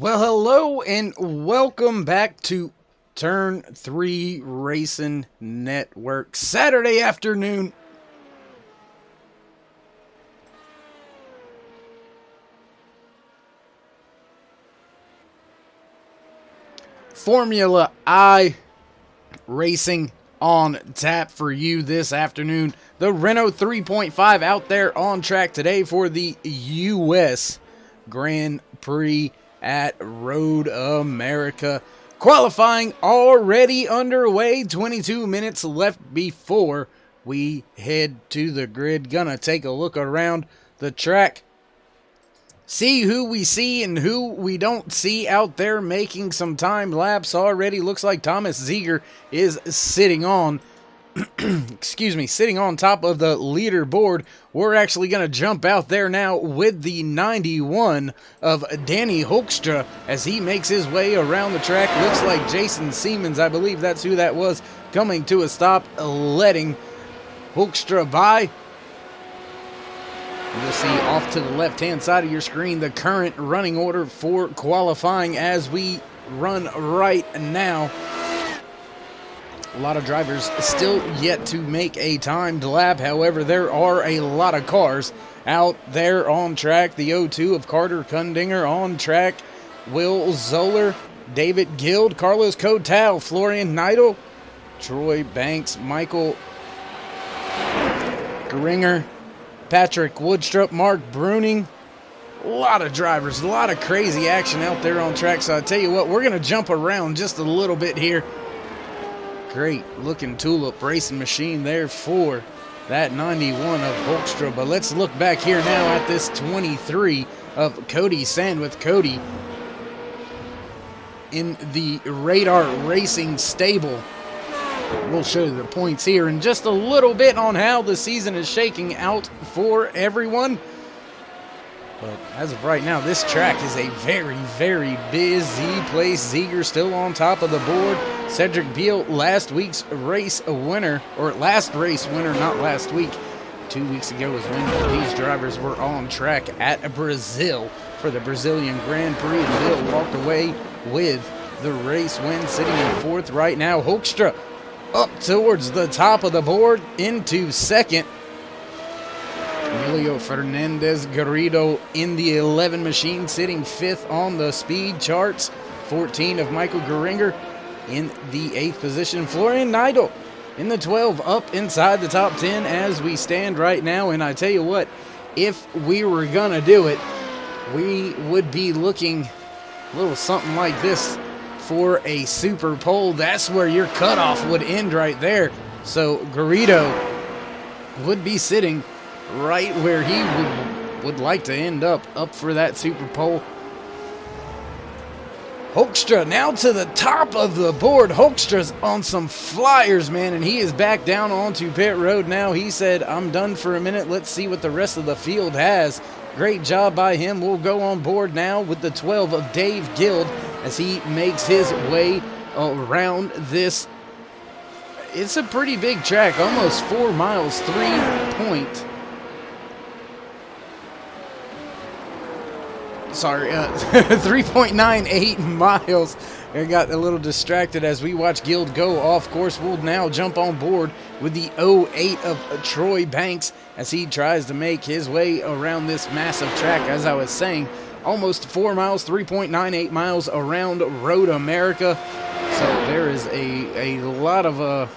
Well, hello and welcome back to Turn 3 Racing Network. Saturday afternoon. Formula I racing on tap for you this afternoon. The Renault 3.5 out there on track today for the U.S. Grand Prix at Road America. Qualifying already underway. 22 minutes left before we head to the grid. Gonna take a look around the track. See who we see and who we don't see out there making some time lapse already. Looks like Thomas Ziegler is sitting on sitting on top of the leaderboard. We're actually going to jump out there now with the 91 of Danny Hoekstra as he makes his way around the track. Looks like Jason Siemens, I believe that's who that was, coming to a stop, letting Hoekstra by. You'll see off to the left-hand side of your screen the current running order for qualifying as we run right now. A lot of drivers still yet to make a timed lap. However, there are a lot of cars out there on track. The 02 of Carter Kundinger on track. Will Zoller, David Guild, Carlos Cotal, Florian Neidl, Troy Banks, Michael Geringer, Patrick Woodstrup, Mark Bruning. A lot of drivers, a lot of crazy action out there on track. So I tell you what, we're going to jump around just a little bit here. Great looking tulip racing machine there for that 91 of Hoekstra. But let's look back here now at this 23 of Cody Sandwith. Cody in the Radar Racing stable. We'll show you the points here in just a little bit on how the season is shaking out for everyone. But as of right now, this track is a very, very busy place. Ziegler still on top of the board. Cedric Beal, last week's race winner, or last race winner, not last week. 2 weeks ago was when these drivers were on track at Brazil for the Brazilian Grand Prix. And Beal walked away with the race win, sitting in fourth right now. Hoekstra up towards the top of the board into second. Emilio Fernandez Garrido in the 11 machine, sitting fifth on the speed charts. 14 of Michael Geringer in the 8th position. Florian Neidl in the 12, up inside the top 10 as we stand right now. And I tell you what, if we were going to do it, we would be looking a little something like this for a super pole. That's where your cutoff would end right there. So Garrido would be sitting right where he would like to end up for that super pole. Hoekstra now to the top of the board. Hoekstra's on some flyers, man, and he is back down onto pit road now. He said, I'm done for a minute. Let's see what the rest of the field has. Great job by him. We'll go on board now with the 12 of Dave Guild as he makes his way around this. It's a pretty big track, almost 4 miles, 3.98 miles. I got a little distracted as we watch Guild go off course. We'll now jump on board with the 08 of Troy Banks as he tries to make his way around this massive track. As I was saying, almost 4 miles, 3.98 miles around Road America. So there is a lot of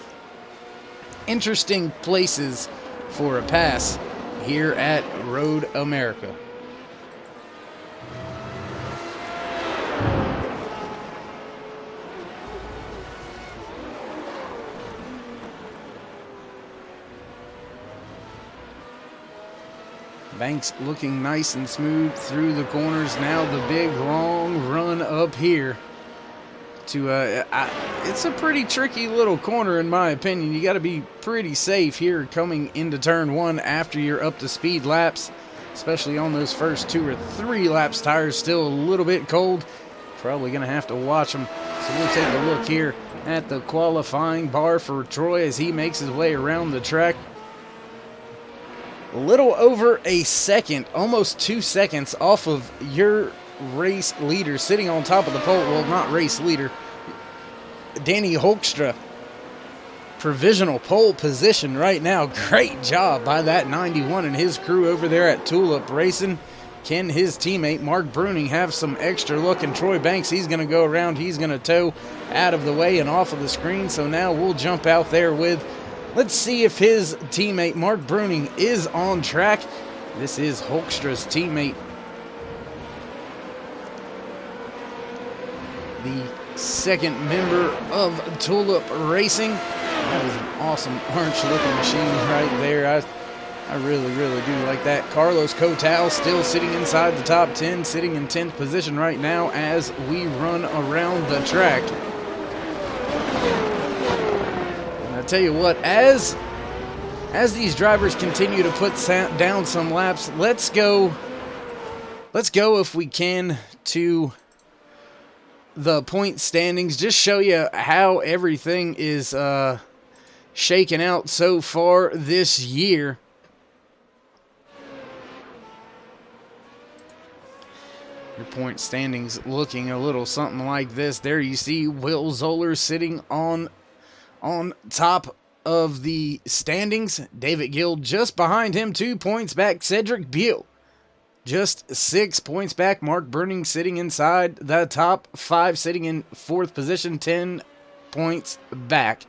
interesting places for a pass here at Road America. Banks looking nice and smooth through the corners. Now the big long run up here to it's a pretty tricky little corner in my opinion. You got to be pretty safe here coming into turn one after you're up to speed laps, especially on those first 2 or 3 laps. Tires still a little bit cold. Probably gonna have to watch them. So we'll take a look here at the qualifying bar for Troy as he makes his way around the track. A little over a second, almost 2 seconds off of your race leader sitting on top of the pole. Well, not race leader. Danny Hoekstra, provisional pole position right now. Great job by that 91 and his crew over there at Tulip Racing. Can his teammate Mark Bruning have some extra look? And Troy Banks, he's going to go around. He's going to tow out of the way and off of the screen. So now we'll jump out there with, let's see if his teammate Mark Bruning is on track. This is Hoekstra's teammate, the second member of Tulip Racing. That was an awesome orange-looking machine right there. I really, really do like that. Carlos Cotal still sitting inside the top 10, sitting in 10th position right now as we run around the track. And I tell you what, as these drivers continue to put down some laps, let's go if we can to the point standings. Just show you how everything is shaken out so far this year. Your point standings looking a little something like this. There you see Will Zoller sitting on top of the standings. David Gill just behind him, 2 points back. Cedric Beal just 6 points back. Mark Bruning sitting inside the top 5, sitting in 4th position, 10 points back.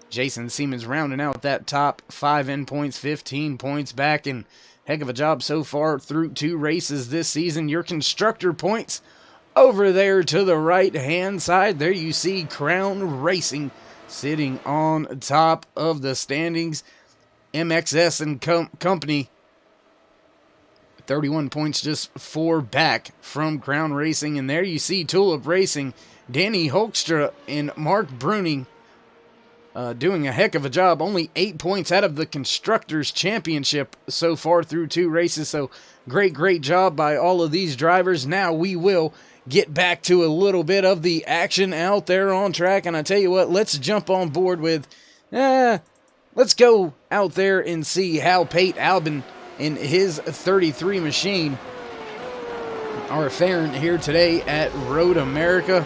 Jason Siemens rounding out that top 5 in points, 15 points back, and heck of a job so far through 2 races this season. Your constructor points over there to the right-hand side. There you see Crown Racing sitting on top of the standings. MXS and Company, 31 points, just 4 back from Crown Racing. And there you see Tulip Racing, Danny Hoekstra and Mark Bruning doing a heck of a job. Only 8 points out of the Constructors' Championship so far through 2 races. So great job by all of these drivers. Now we will get back to a little bit of the action out there on track. And I tell you what, let's jump on board with, let's go out there and see how Pate Albin in his 33 machine are faring here today at Road America.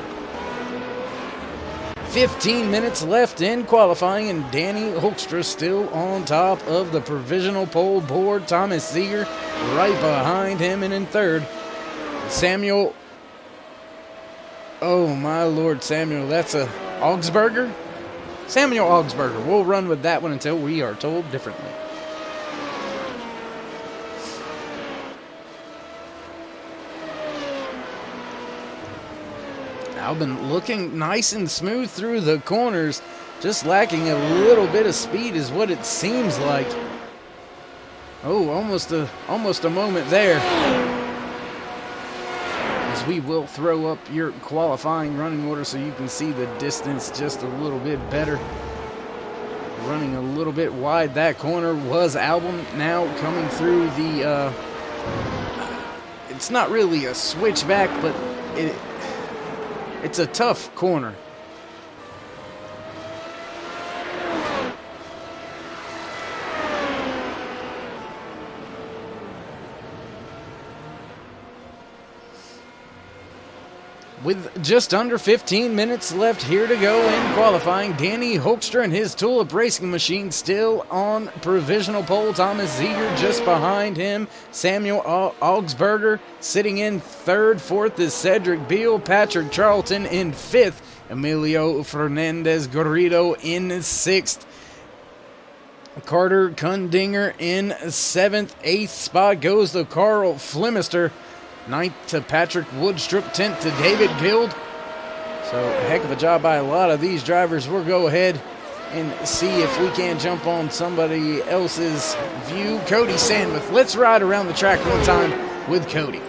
15 minutes left in qualifying, and Danny Hoekstra still on top of the provisional pole board. Thomas Seeger right behind him, and in 3rd, Samuel. Oh my Lord, Samuel, that's a Augsburger? Samuel Augsburger. We'll run with that one until we are told differently. Albin looking nice and smooth through the corners, just lacking a little bit of speed is what it seems like. Oh, almost a moment there. As we will throw up your qualifying running order so you can see the distance just a little bit better. Running a little bit wide. That corner was Albin. Now coming through the, it's not really a switchback, but it's a tough corner. With just under 15 minutes left here to go in qualifying, Danny Hoekstra and his Tulip Racing machine still on provisional pole. Thomas Ziegler just behind him. Samuel Augsburger sitting in 3rd. 4th is Cedric Beal. Patrick Charlton in 5th. Emilio Fernandez Garrido in 6th. Carter Kundinger in 7th. 8th spot goes to Carl Flemister. 9th to Patrick Woodstrup, 10th to David Guild. So a heck of a job by a lot of these drivers. We'll go ahead and see if we can jump on somebody else's view. Cody Sandwith. Let's ride around the track one time with Cody.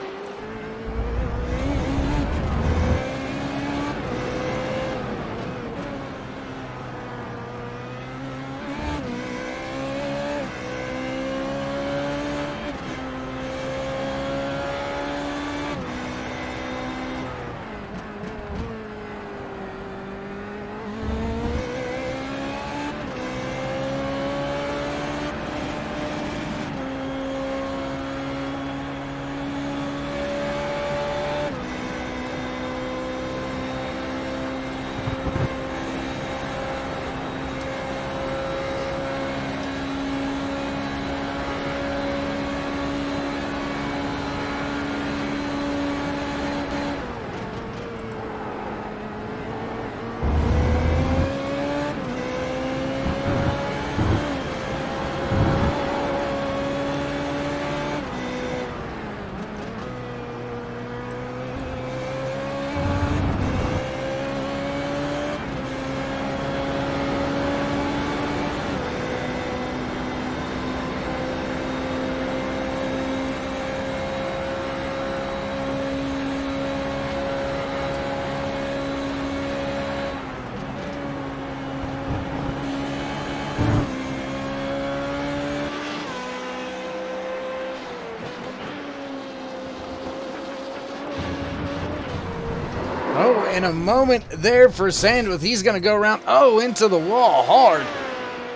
And a moment there for Sandwith. He's going to go around, into the wall hard.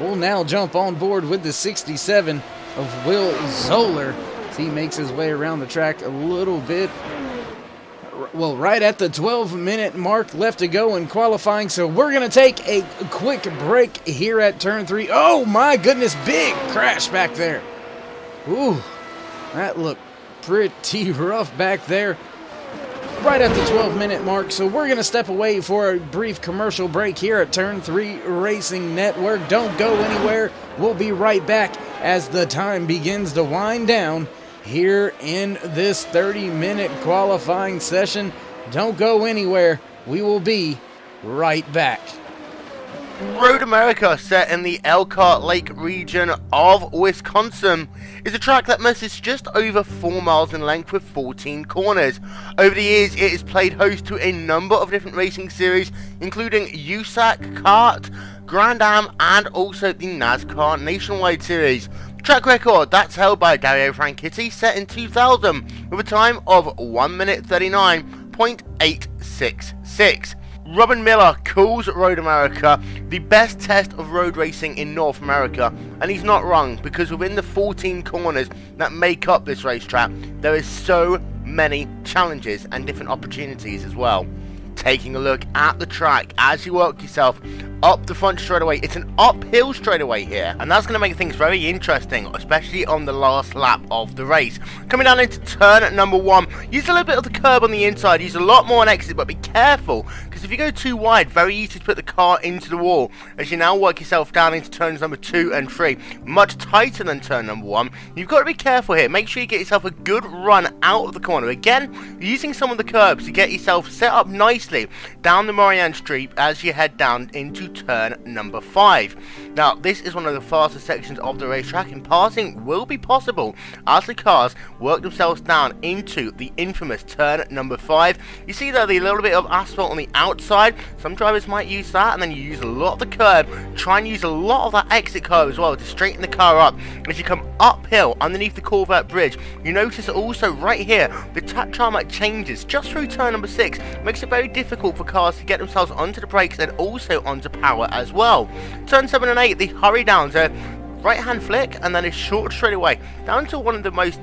We'll now jump on board with the 67 of Will Zoller as he makes his way around the track a little bit. Well, right at the 12-minute mark left to go in qualifying, so we're going to take a quick break here at turn 3. Oh, my goodness, big crash back there. Ooh, that looked pretty rough back there. Right at the 12-minute mark, so we're going to step away for a brief commercial break here at Turn 3 Racing Network. Don't go anywhere. We'll be right back as the time begins to wind down here in this 30-minute qualifying session. Don't go anywhere. We will be right back. Road America, set in the Elkhart Lake region of Wisconsin, is a track that measures just over 4 miles in length with 14 corners. Over the years, it has played host to a number of different racing series, including USAC, Kart, Grand Am, and also the NASCAR Nationwide Series. Track record that's held by Dario Franchitti, set in 2000 with a time of 1 minute 39.866. Robin Miller calls Road America the best test of road racing in North America, and he's not wrong, because within the 14 corners that make up this racetrack, there is so many challenges and different opportunities as well. Taking a look at the track as you work yourself up the front straightaway. It's an uphill straightaway here, and that's going to make things very interesting, especially on the last lap of the race. Coming down into turn number 1, use a little bit of the curb on the inside, use a lot more on exit, but be careful, because if you go too wide, very easy to put the car into the wall. As you now work yourself down into turns number 2 and 3, much tighter than turn number 1. You've got to be careful here. Make sure you get yourself a good run out of the corner. Again, using some of the curbs to get yourself set up nicely down the Morian Street as you head down into turn number 5. Now, this is one of the fastest sections of the racetrack, and passing will be possible as the cars work themselves down into the infamous turn number 5. You see there the little bit of asphalt on the outside. Some drivers might use that, and then you use a lot of the curb. Try and use a lot of that exit curb as well to straighten the car up. As you come uphill underneath the Corvette bridge, you notice also right here the tarmac changes just through turn number 6. Makes it very difficult for cars to get themselves onto the brakes and also onto power as well. Turn 7 and 8, the hurry downs, a right hand flick and then a short straightaway down to one of the most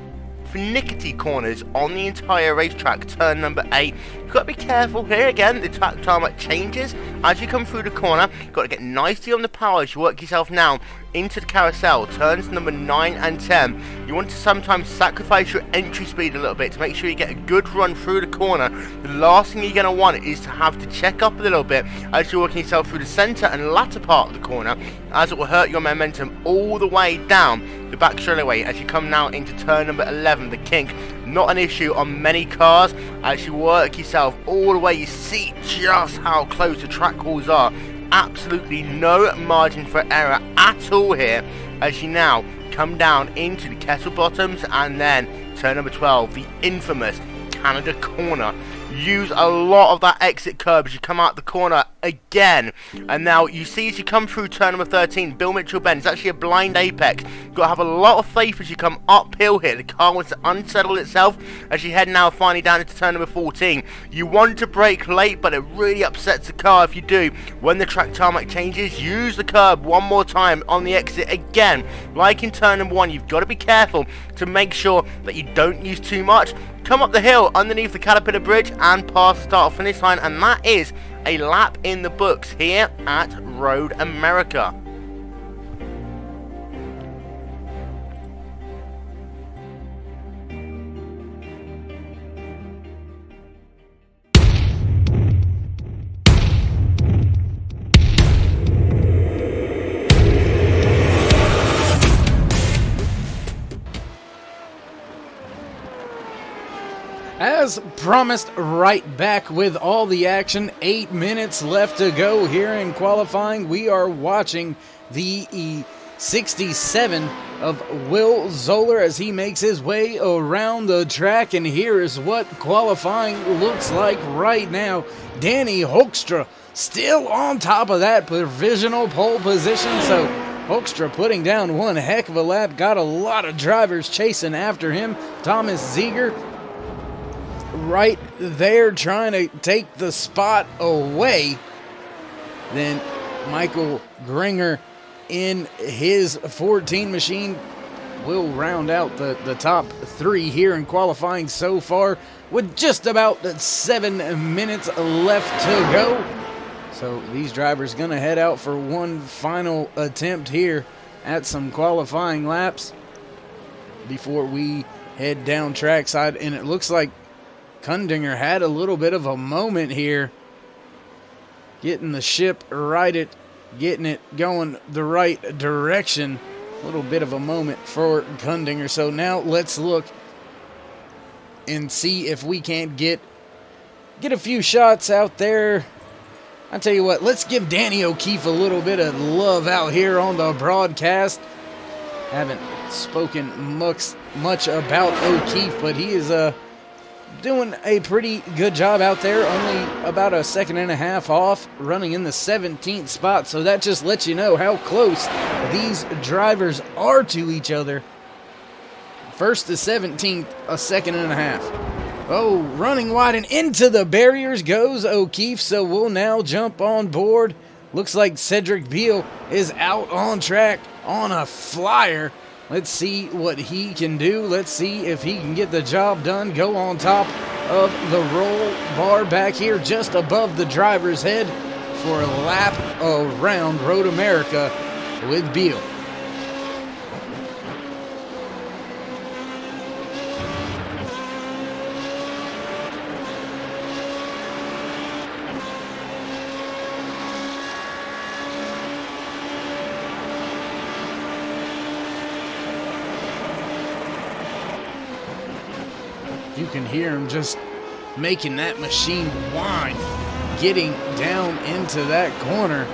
finicky corners on the entire racetrack, turn number 8. You've got to be careful here. Again, the tarmac changes as you come through the corner. You've got to get nicely on the power as you work yourself now into the carousel, turns number 9 and 10. You want to sometimes sacrifice your entry speed a little bit to make sure you get a good run through the corner. The last thing you're going to want is to have to check up a little bit as you're working yourself through the centre and latter part of the corner, as it will hurt your momentum all the way down the back straightaway as you come now into turn number 11, the kink. Not an issue on many cars as you work yourself all the way. You see just how close the track walls are. Absolutely no margin for error at all here as you now come down into the Kettle Bottoms and then turn number 12, the infamous Canada corner. Use a lot of that exit curb as you come out the corner again. And now you see as you come through turn number 13, Bill Mitchell Bend, it's actually a blind apex. You've got to have a lot of faith as you come uphill here. The car wants to unsettle itself as you head now finally down into turn number 14. You want to brake late, but it really upsets the car if you do. When the track tarmac changes, use the curb one more time on the exit again. Like in turn number 1, you've got to be careful to make sure that you don't use too much. Come up the hill underneath the Caterpillar Bridge and pass the start finish line, and that is a lap in the books here at Road America. As promised, right back with all the action. 8 minutes left to go here in qualifying. We are watching the E67 of Will Zoller as he makes his way around the track. And here is what qualifying looks like right now. Danny Hoekstra still on top of that provisional pole position. So Hoekstra putting down one heck of a lap. Got a lot of drivers chasing after him. Thomas Ziegler right there trying to take the spot away. Then Michael Gringer in his 14 machine will round out the top 3 here in qualifying so far with just about 7 minutes left to go. So these drivers gonna head out for one final attempt here at some qualifying laps before we head down trackside. And it looks like Kundinger had a little bit of a moment here, getting the ship righted, getting it going the right direction. A little bit of a moment for Kundinger. So now let's look and see if we can't get a few shots out there. I tell you what, let's give Danny O'Keefe a little bit of love out here on the broadcast. Haven't spoken much about O'Keefe, but he is doing a pretty good job out there. Only about a second and a half off, running in the 17th spot. So that just lets you know how close these drivers are to each other. First to 17th, a second and a half. Oh, running wide and into the barriers goes O'Keefe, so we'll now jump on board. Looks like Cedric Beal is out on track on a flyer. Let's see what he can do. Let's see if he can get the job done. Go on top of the roll bar back here just above the driver's head for a lap around Road America with Beal. You can hear him just making that machine whine, getting down into that corner.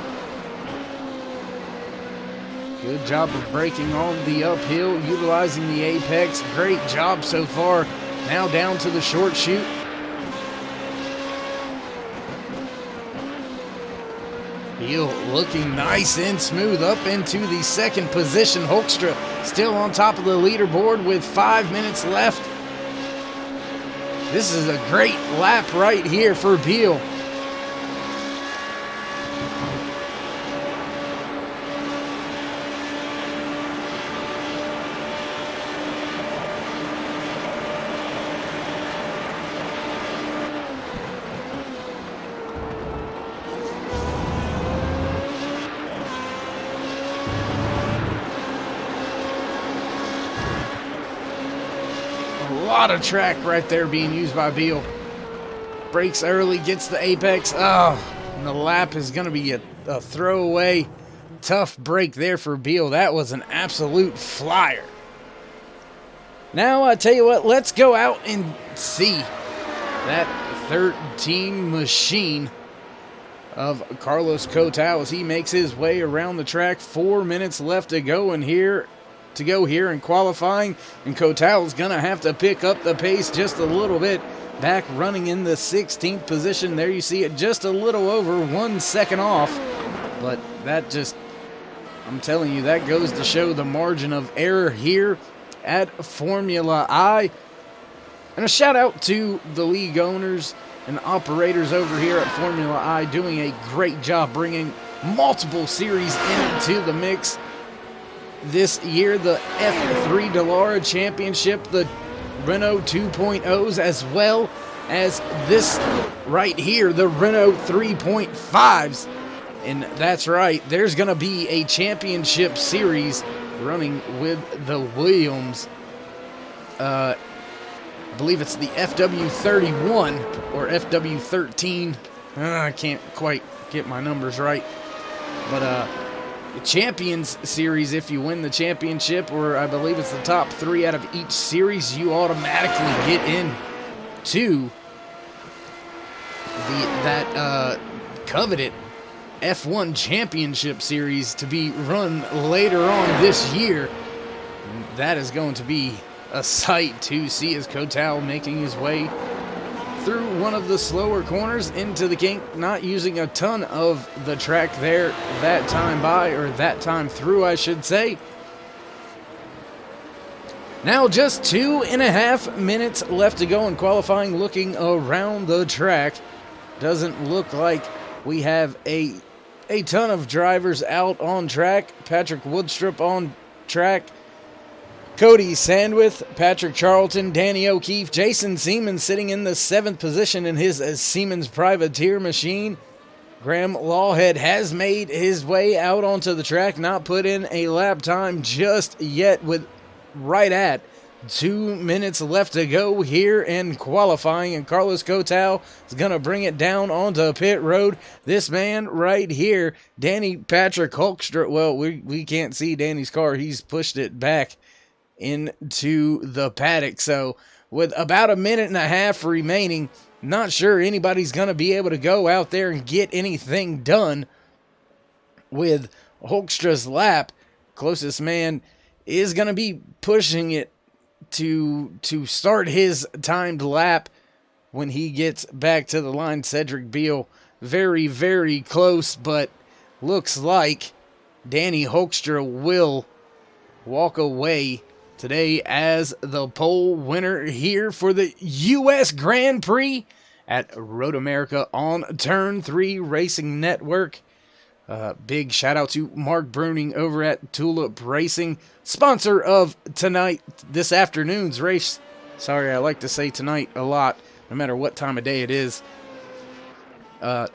Good job of braking on the uphill, utilizing the apex. Great job so far. Now down to the short chute. Beal looking nice and smooth up into the second position. Hoekstra still on top of the leaderboard with 5 minutes left. This is a great lap right here for Beal. A lot of track right there being used by Beal. Brakes early, gets the apex. Oh, and the lap is going to be a throwaway. Tough break there for Beal. That was an absolute flyer. Now, I tell you what, let's go out and see that 13 machine of Carlos Cotal as he makes his way around the track. 4 minutes left to go in here. In qualifying, and Cotal's gonna have to pick up the pace just a little bit. Back running in the 16th position. There you see it, just a little over 1 second off, but that just, I'm telling you, that goes to show the margin of error here at Formula I. And a shout out to the league owners and operators over here at Formula I, doing a great job bringing multiple series into the mix. This year, the F3 Dallara Championship, the Renault 2.0s, as well as this right here, the Renault 3.5s. And that's right, there's going to be a championship series running with the Williams. I believe it's the FW31 or FW13. I can't quite get my numbers right. But, the Champions Series, if you win the championship, or I believe it's the top 3 out of each series, you automatically get in to that coveted F1 Championship Series to be run later on this year. And that is going to be a sight to see as Cotal making his way through one of the slower corners into the kink, not using a ton of the track there that time through, I should say. Now just 2.5 minutes left to go in qualifying. Looking around the track, doesn't look like we have a ton of drivers out on track. Patrick Woodstrup on track, Cody Sandwith, Patrick Charlton, Danny O'Keefe, Jason Siemens sitting in the 7th position in his Siemens privateer machine. Graham Lawhead has made his way out onto the track, not put in a lap time just yet, with right at 2 minutes left to go here in qualifying, and Carlos Cotal is going to bring it down onto pit road. This man right here, Danny Patrick Hulkstra, well, we can't see Danny's car. He's pushed it back into the paddock. So with about 1.5 minutes remaining, not sure anybody's going to be able to go out there and get anything done with Hulkstra's lap. Closest man is going to be pushing it to start his timed lap when he gets back to the line. Cedric Beal very, very close, but looks like Danny Hulkstra will walk away today as the pole winner here for the U.S. Grand Prix at Road America on Turn 3 Racing Network. Big shout out to Mark Bruning over at Tulip Racing, sponsor of this afternoon's race. Sorry, I like to say tonight a lot, no matter what time of day it is.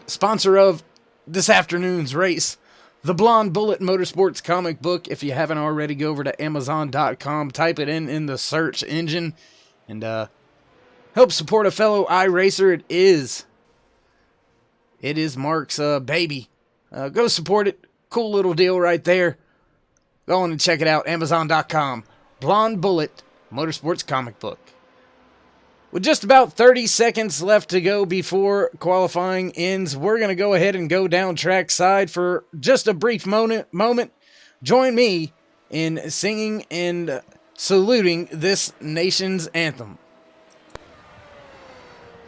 Sponsor of this afternoon's race, the Blonde Bullet Motorsports comic book. If you haven't already, go over to Amazon.com, type it in the search engine, and help support a fellow iRacer. It is Mark's baby. Go support it. Cool little deal right there. Go on and check it out. Amazon.com. Blonde Bullet Motorsports comic book. With just about 30 seconds left to go before qualifying ends, we're going to go ahead and go down trackside for just a brief moment. Join me in singing and saluting this nation's anthem.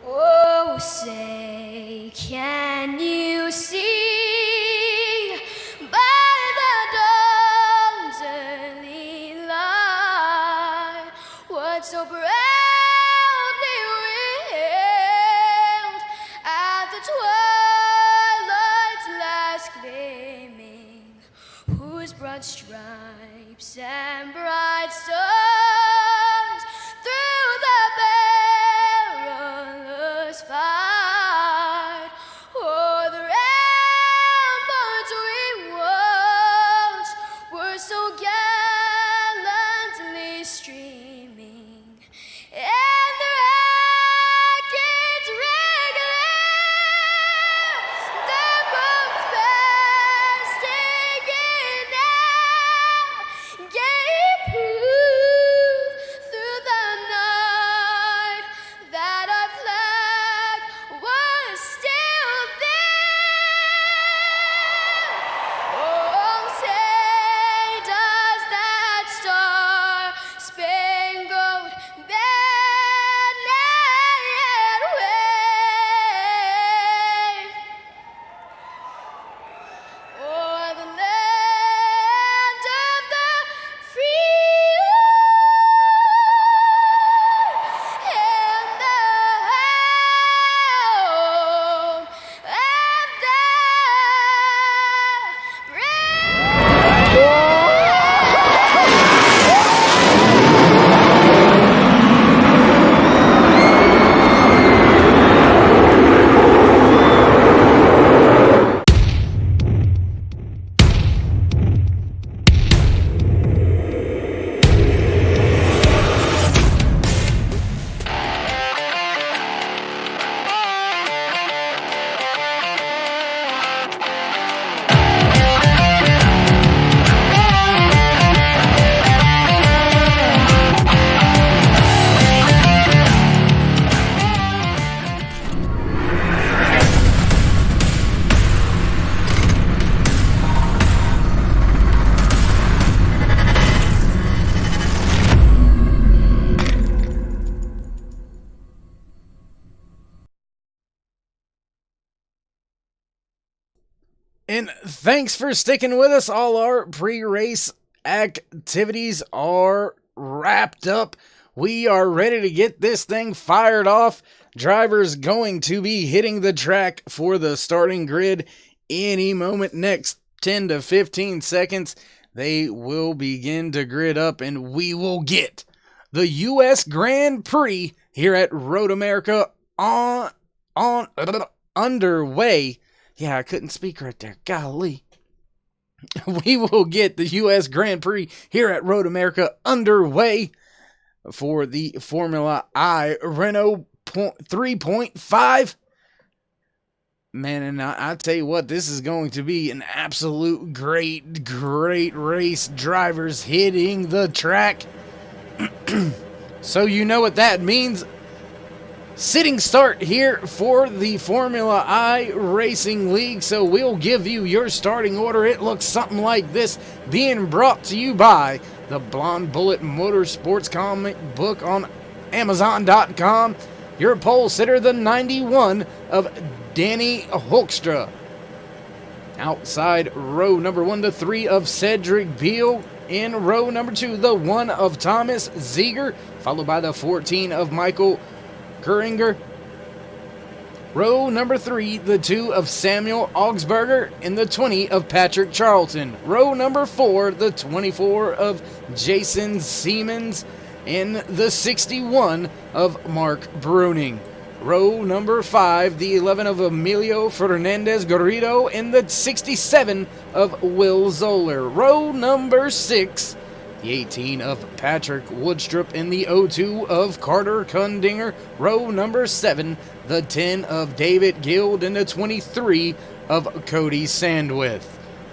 Oh, say, can you see by the dawn's early light what so proudly wailed at the twilight's last gleaming, whose broad stripes and bright stars through the perilous fight o'er the ramparts we watched were so gallantly streaming, and the rackets regular, the bombs bursting in air, gave proof through the night that our flag was still there. Oh, say does that star-spangled banner yet wave o'er the land of the free and the home of the And thanks for sticking with us. All our pre-race activities are wrapped up. We are ready to get this thing fired off. Drivers going to be hitting the track for the starting grid any moment. Next 10 to 15 seconds, they will begin to grid up, and we will get the U.S. Grand Prix here at Road America underway. Yeah, I couldn't speak right there. Golly. We will get the U.S. Grand Prix here at Road America underway for the Formula I Renault 3.5. Man, and I tell you what, this is going to be an absolute great race. Drivers hitting the track. So you know what that means. Sitting start here for the Formula I Racing League. So we'll give you your starting order. It looks something like this, being brought to you by the Blonde Bullet Motorsports comic book on Amazon.com. Your pole sitter, the 91 of Danny Hoekstra. Outside row number 1 to 3 of Cedric Beal. In row number 2, the 1 of Thomas Ziegler, followed by the 14 of Michael Geringer. Row number 3, the 2 of Samuel Augsburger, and the 20 of Patrick Charlton. Row number 4, the 24 of Jason Siemens, and the 61 of Mark Bruning. Row number 5, the 11 of Emilio Fernandez Garrido, and the 67 of Will Zoller. Row number 6, the 18 of Patrick Woodstrup, and the 02 of Carter Kundinger. Row number 7, the 10 of David Guild, and the 23 of Cody Sandwith.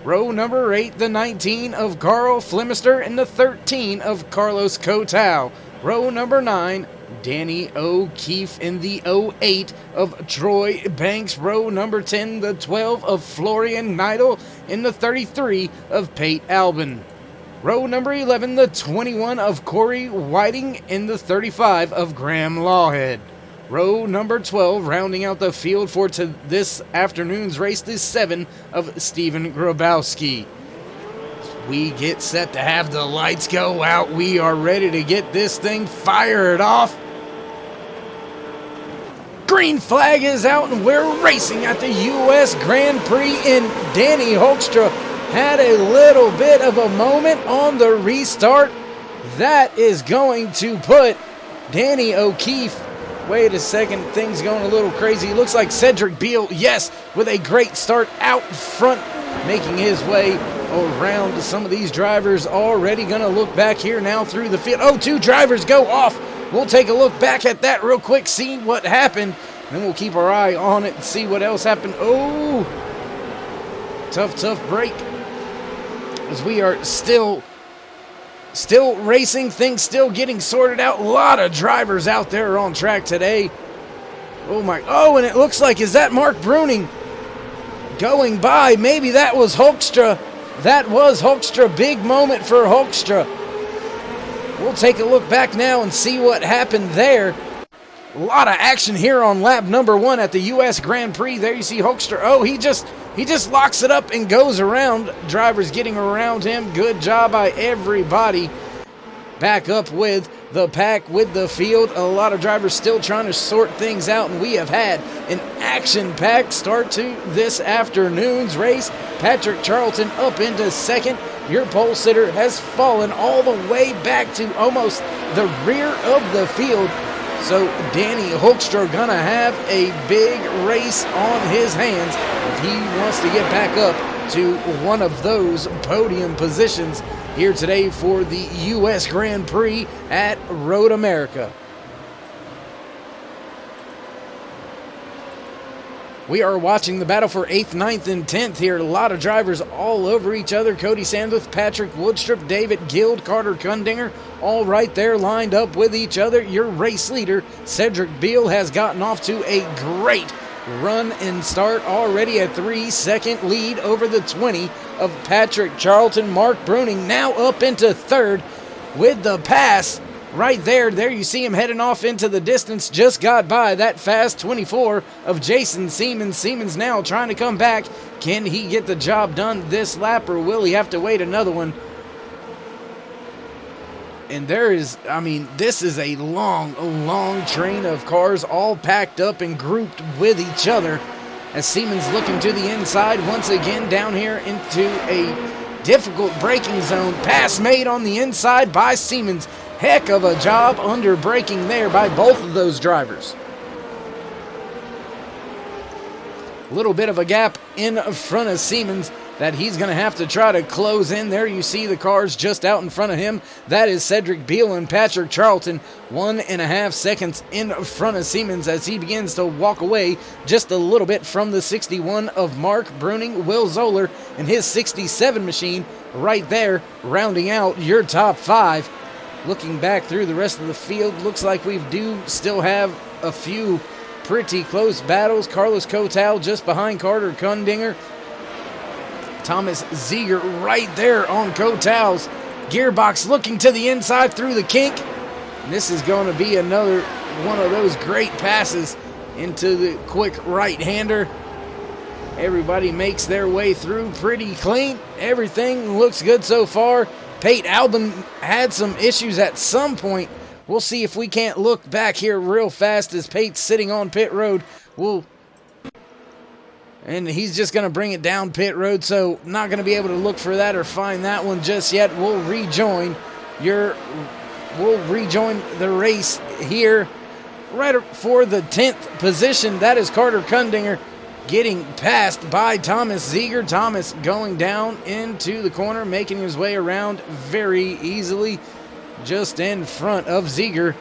Row number 8, the 19 of Carl Flemister, and the 13 of Carlos Cotal. Row number 9, Danny O'Keefe, in the 08 of Troy Banks. Row number 10, the 12 of Florian Neidl, in the 33 of Pate Albin. Row number 11, the 21 of Corey Whiting, in the 35 of Graham Lawhead. Row number 12, rounding out the field for this afternoon's race, the 7 of Stephen Grabowski. We get set to have the lights go out. We are ready to get this thing fired off. Green flag is out, and we're racing at the U.S. Grand Prix, and Danny Hoekstra had a little bit of a moment on the restart. That is going to put Danny O'Keefe. Wait a second, things going a little crazy. Looks like Cedric Beal, yes, with a great start out front, making his way around. Some of these drivers already going to look back here now through the field. Oh, 2 drivers go off. We'll take a look back at that real quick, see what happened, and then we'll keep our eye on it and see what else happened. Oh, tough break. As we are still racing, things still getting sorted out. A lot of drivers out there on track today. Oh, and it looks like, is that Mark Bruning going by? Maybe that was Hoekstra. That was Hoekstra. Big moment for Hoekstra. We'll take a look back now and see what happened there. A lot of action here on lap number 1 at the U.S. Grand Prix. There you see Hoekstra. Oh, he just locks it up and goes around. Drivers getting around him. Good job by everybody. Back up with the pack, with the field. A lot of drivers still trying to sort things out, and we have had an action-packed start to this afternoon's race. Patrick Charlton up into second. Your pole sitter has fallen all the way back to almost the rear of the field. So Danny Hoekstra gonna have a big race on his hands if he wants to get back up to one of those podium positions here today for the U.S. Grand Prix at Road America. We are watching the battle for 8th, 9th, and 10th here. A lot of drivers all over each other. Cody Sandwith, Patrick Woodstrup, David Guild, Carter Kundinger, all right there lined up with each other. Your race leader, Cedric Beal, has gotten off to a great run and start. Already a 3-second lead over the 20 of Patrick Charlton. Mark Bruning now up into third with the pass. Right there you see him heading off into the distance. Just got by that fast 24 of Jason Siemens. Siemens now trying to come back. Can he get the job done this lap, or will he have to wait another one? And there is, I mean, this is a long train of cars all packed up and grouped with each other as Siemens looking to the inside once again down here into a difficult braking zone. Pass made on the inside by Siemens. Heck of a job under braking there by both of those drivers. A little bit of a gap in front of Siemens that he's going to have to try to close in. There you see the cars just out in front of him. That is Cedric Beal and Patrick Charlton, 1.5 seconds in front of Siemens as he begins to walk away just a little bit from the 61 of Mark Bruning. Will Zoller and his 67 machine right there rounding out your top 5. Looking back through the rest of the field, looks like we do still have a few pretty close battles. Carlos Cotal just behind Carter Kundinger. Thomas Ziegler right there on Cotal's gearbox, looking to the inside through the kink. And this is going to be another one of those great passes into the quick right-hander. Everybody makes their way through pretty clean. Everything looks good so far. Pate Albin had some issues at some point. We'll see if we can't look back here real fast as Pate's sitting on pit road. And he's just going to bring it down pit road, so not going to be able to look for that or find that one just yet. We'll rejoin the race here right for the 10th position. That is Carter Kundinger getting passed by Thomas Ziegler. Thomas going down into the corner, making his way around very easily. Just in front of Ziegler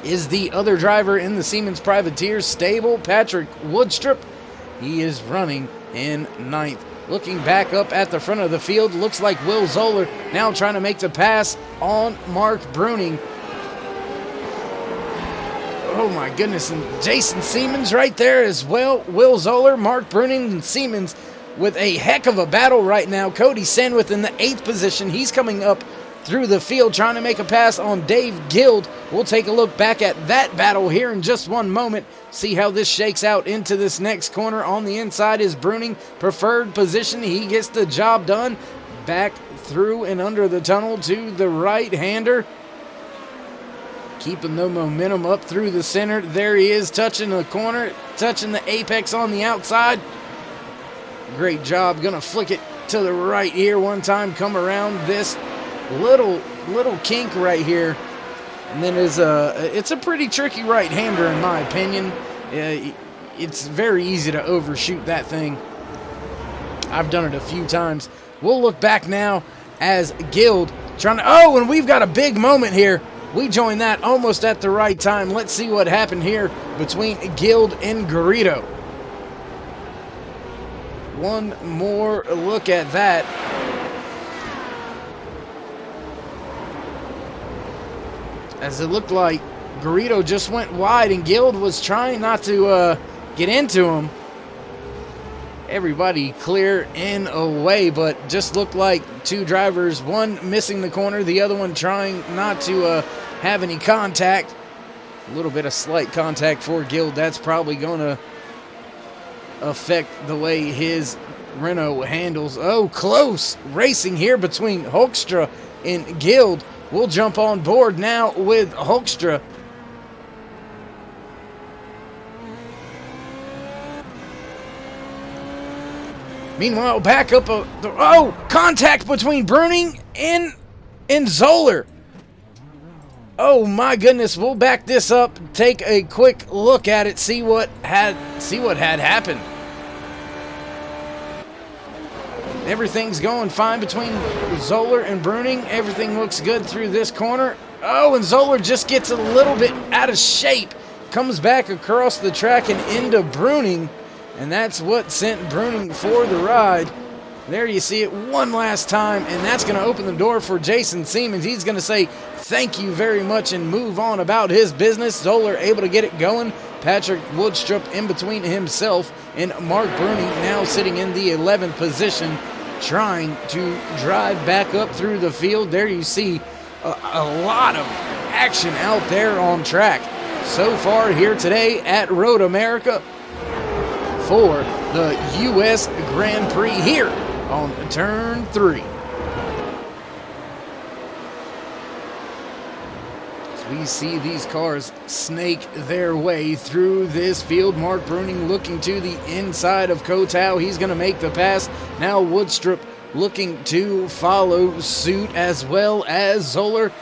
is the other driver in the Siemens Privateer stable, Patrick Woodstrup. He is running in 9th. Looking back up at the front of the field, looks like Will Zoller now trying to make the pass on Mark Bruning. Oh my goodness, and Jason Siemens right there as well. Will Zoller, Mark Bruning, and Siemens with a heck of a battle right now. Cody Sandwith in the 8th position. He's coming up through the field trying to make a pass on Dave Guild. We'll take a look back at that battle here in just one moment. See how this shakes out into this next corner. On the inside is Bruning, preferred position. He gets the job done. Back through and under the tunnel to the right-hander. Keeping the momentum up through the center. There he is, touching the corner, touching the apex on the outside. Great job. Gonna flick it to the right here one time. Come around this little kink right here. And then it's a pretty tricky right-hander in my opinion. It's very easy to overshoot that thing. I've done it a few times. We'll look back now as Guild trying to... Oh, and we've got a big moment here. We joined that almost at the right time. Let's see what happened here between Guild and Garrido. One more look at that. As it looked like Garrido just went wide and Guild was trying not to get into him. Everybody clear and away, but just looked like two drivers, one missing the corner, the other one trying not to have any contact. A little bit of slight contact for Guild. That's probably going to affect the way his Renault handles. Oh, close racing here between Hoekstra and Guild. We'll jump on board now with Hoekstra. Meanwhile, back up. Contact between Bruning and Zoller. Oh my goodness! We'll back this up. Take a quick look at it. See what had happened. Everything's going fine between Zoller and Bruning. Everything looks good through this corner. Oh, and Zoller just gets a little bit out of shape. Comes back across the track and into Bruning. And that's what sent Bruning for the ride. There you see it one last time. And that's going to open the door for Jason Siemens. He's going to say thank you very much and move on about his business. Zoller able to get it going. Patrick Woodstrup in between himself and Mark Bruning now sitting in the 11th position, trying to drive back up through the field. There you see a lot of action out there on track so far here today at Road America for the U.S. Grand Prix here on Turn 3. we see these cars snake their way through this field. Mark Bruning looking to the inside of Kotow. He's going to make the pass. Now Woodstrup looking to follow suit, as well as Zoller.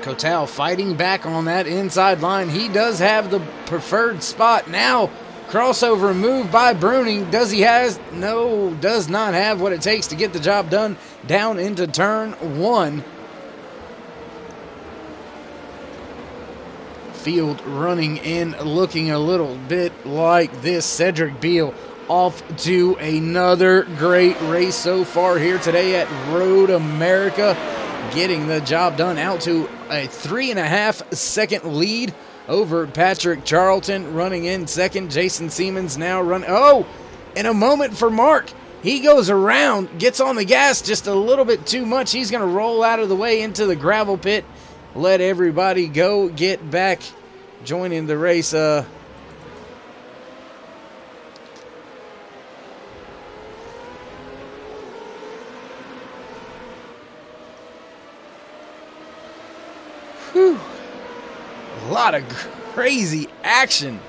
Kotow fighting back on that inside line. He does have the preferred spot. Now crossover move by Bruning. Does he has? No, does not have what it takes to get the job done down into turn one. Field running in, looking a little bit like this. Cedric Beal off to another great race so far here today at Road America, getting the job done out to a 3.5 second lead over Patrick Charlton. Running in second, Jason Siemens now running. Oh, in a moment for Mark. He goes around, gets on the gas just a little bit too much. He's going to roll out of the way into the gravel pit. Let everybody go, get back, joining the race. Whew. A lot of crazy action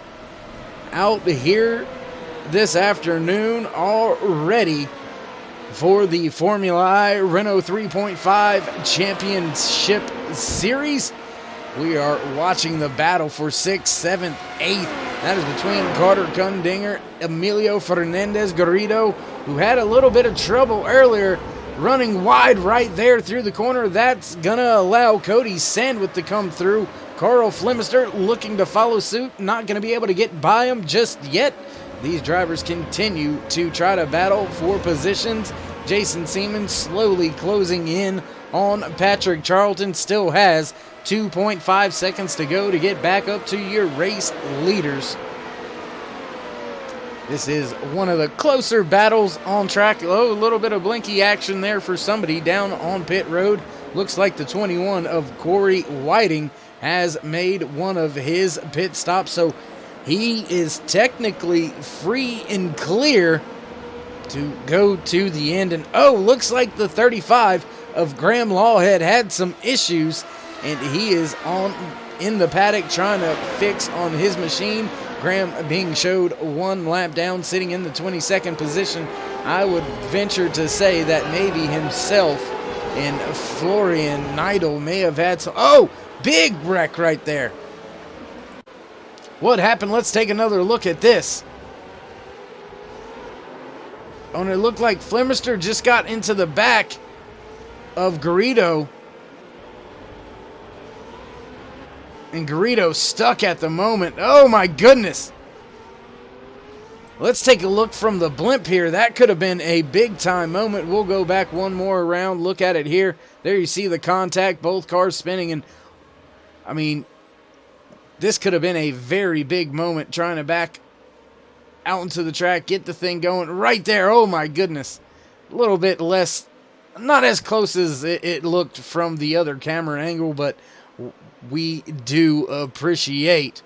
out here this afternoon already for the Formula I Renault 3.5 Championship Series. We are watching the battle for 6th, 7th, 8th. That is between Carter Kundinger, Emilio Fernandez Garrido, who had a little bit of trouble earlier running wide right there through the corner. That's going to allow Cody Sandwith to come through. Carl Flemister looking to follow suit. Not going to be able to get by him just yet. These drivers continue to try to battle for positions. Jason Siemens slowly closing in on Patrick Charlton. Still has 2.5 seconds to go to get back up to your race leaders. This is one of the closer battles on track. Oh, a little bit of blinky action there for somebody down on pit road. Looks like the 21 of Corey Whiting has made one of his pit stops, so he is technically free and clear to go to the end. And oh, looks like the 35 of Graham Lawhead had some issues, and he is on in the paddock trying to fix on his machine. Graham being showed one lap down, sitting in the 22nd position. I would venture to say that maybe himself and Florian Neidl may have had some. Oh, big wreck right there. What happened? Let's take another look at this. Oh, and it looked like Flemister just got into the back of Garrido. And Garrido stuck at the moment. Oh my goodness. Let's take a look from the blimp here. That could have been a big time moment. We'll go back one more round. Look at it here. There you see the contact. Both cars spinning. And I mean, this could have been a very big moment trying to back out into the track. Get the thing going right there. Oh my goodness. A little bit less. Not as close as it looked from the other camera angle, but we do appreciate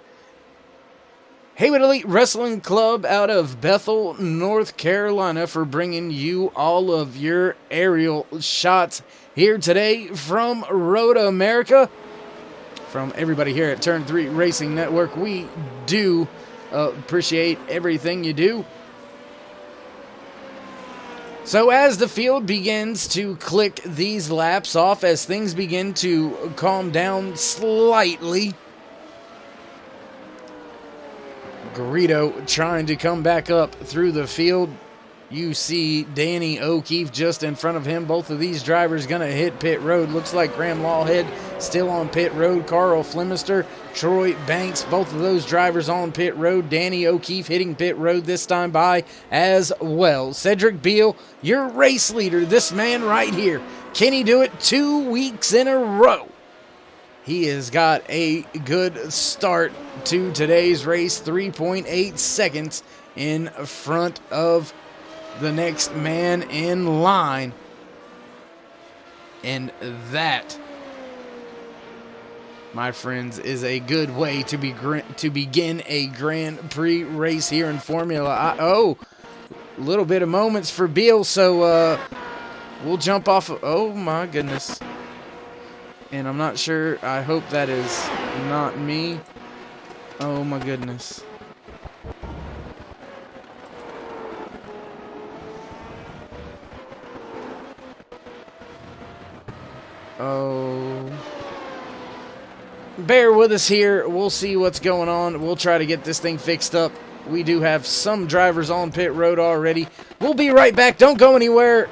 Haywood Elite Wrestling Club out of Bethel, North Carolina, for bringing you all of your aerial shots here today from Road America. From everybody here at Turn 3 Racing Network, we do appreciate everything you do. So as the field begins to click these laps off, as things begin to calm down slightly, Garrido trying to come back up through the field. You see Danny O'Keefe just in front of him. Both of these drivers going to hit pit road. Looks like Graham Lawhead still on pit road. Carl Flemister, Troy Banks, both of those drivers on pit road. Danny O'Keefe hitting pit road this time by as well. Cedric Beal, your race leader, this man right here. Can he do it 2 weeks in a row? He has got a good start to today's race. 3.8 seconds in front of the next man in line. And that, my friends, is a good way to begin a Grand Prix race here in Formula I. Oh, a little bit of moments for Beal, so We'll jump off of, oh my goodness. And I'm not sure, I hope that is not me. Oh my goodness. Oh. Bear with us here. We'll see what's going on. We'll try to get this thing fixed up. We do have some drivers on pit road already. We'll be right back. Don't go anywhere.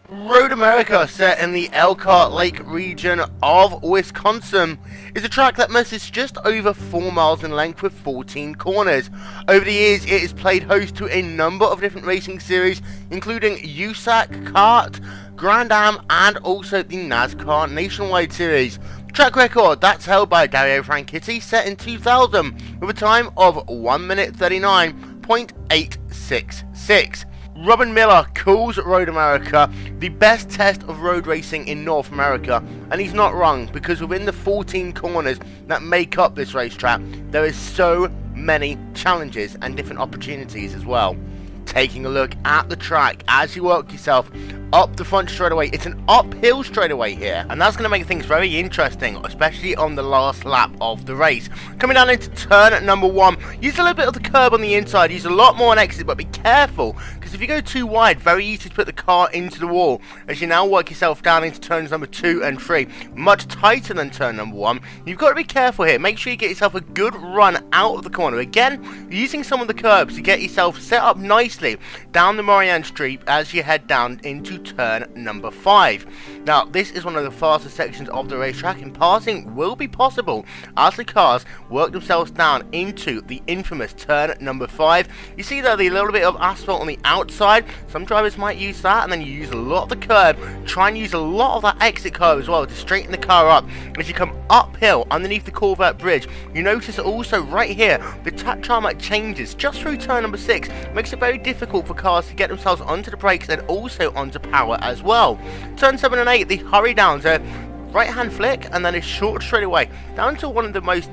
Road America, set in the Elkhart Lake region of Wisconsin, is a track that measures just over 4 miles in length with 14 corners. Over the years, it has played host to a number of different racing series, including USAC, Kart, Grand Am, and also the NASCAR Nationwide Series. Track record, that's held by Dario Franchitti, set in 2000, with a time of 1 minute 39.866. Robin Miller calls Road America the best test of road racing in North America, and he's not wrong, because within the 14 corners that make up this racetrack, there is so many challenges and different opportunities as well. Taking a look at the track as you work yourself up the front straightaway. It's an uphill straightaway here, and that's going to make things very interesting, especially on the last lap of the race. Coming down into turn number 1, use a little bit of the curb on the inside, use a lot more on exit, but be careful, because if you go too wide, very easy to put the car into the wall, as you now work yourself down into turns number 2 and 3, much tighter than turn number 1. You've got to be careful here. Make sure you get yourself a good run out of the corner. Again, using some of the curbs to get yourself set up nicely down the Morian Street as you head down into turn number 5. Now, this is one of the fastest sections of the racetrack, and passing will be possible as the cars work themselves down into the infamous turn number 5. You see there the little bit of asphalt on the outside. Some drivers might use that, and then you use a lot of the curb. Try and use a lot of that exit curb as well to straighten the car up as you come uphill underneath the Corvette Bridge. You notice also right here the tarmac changes just through turn number 6. Makes it very difficult for cars to get themselves onto the brakes and also onto power as well. Turn 7 and 8, the hurry downs, a right hand flick and then a short straightaway down to one of the most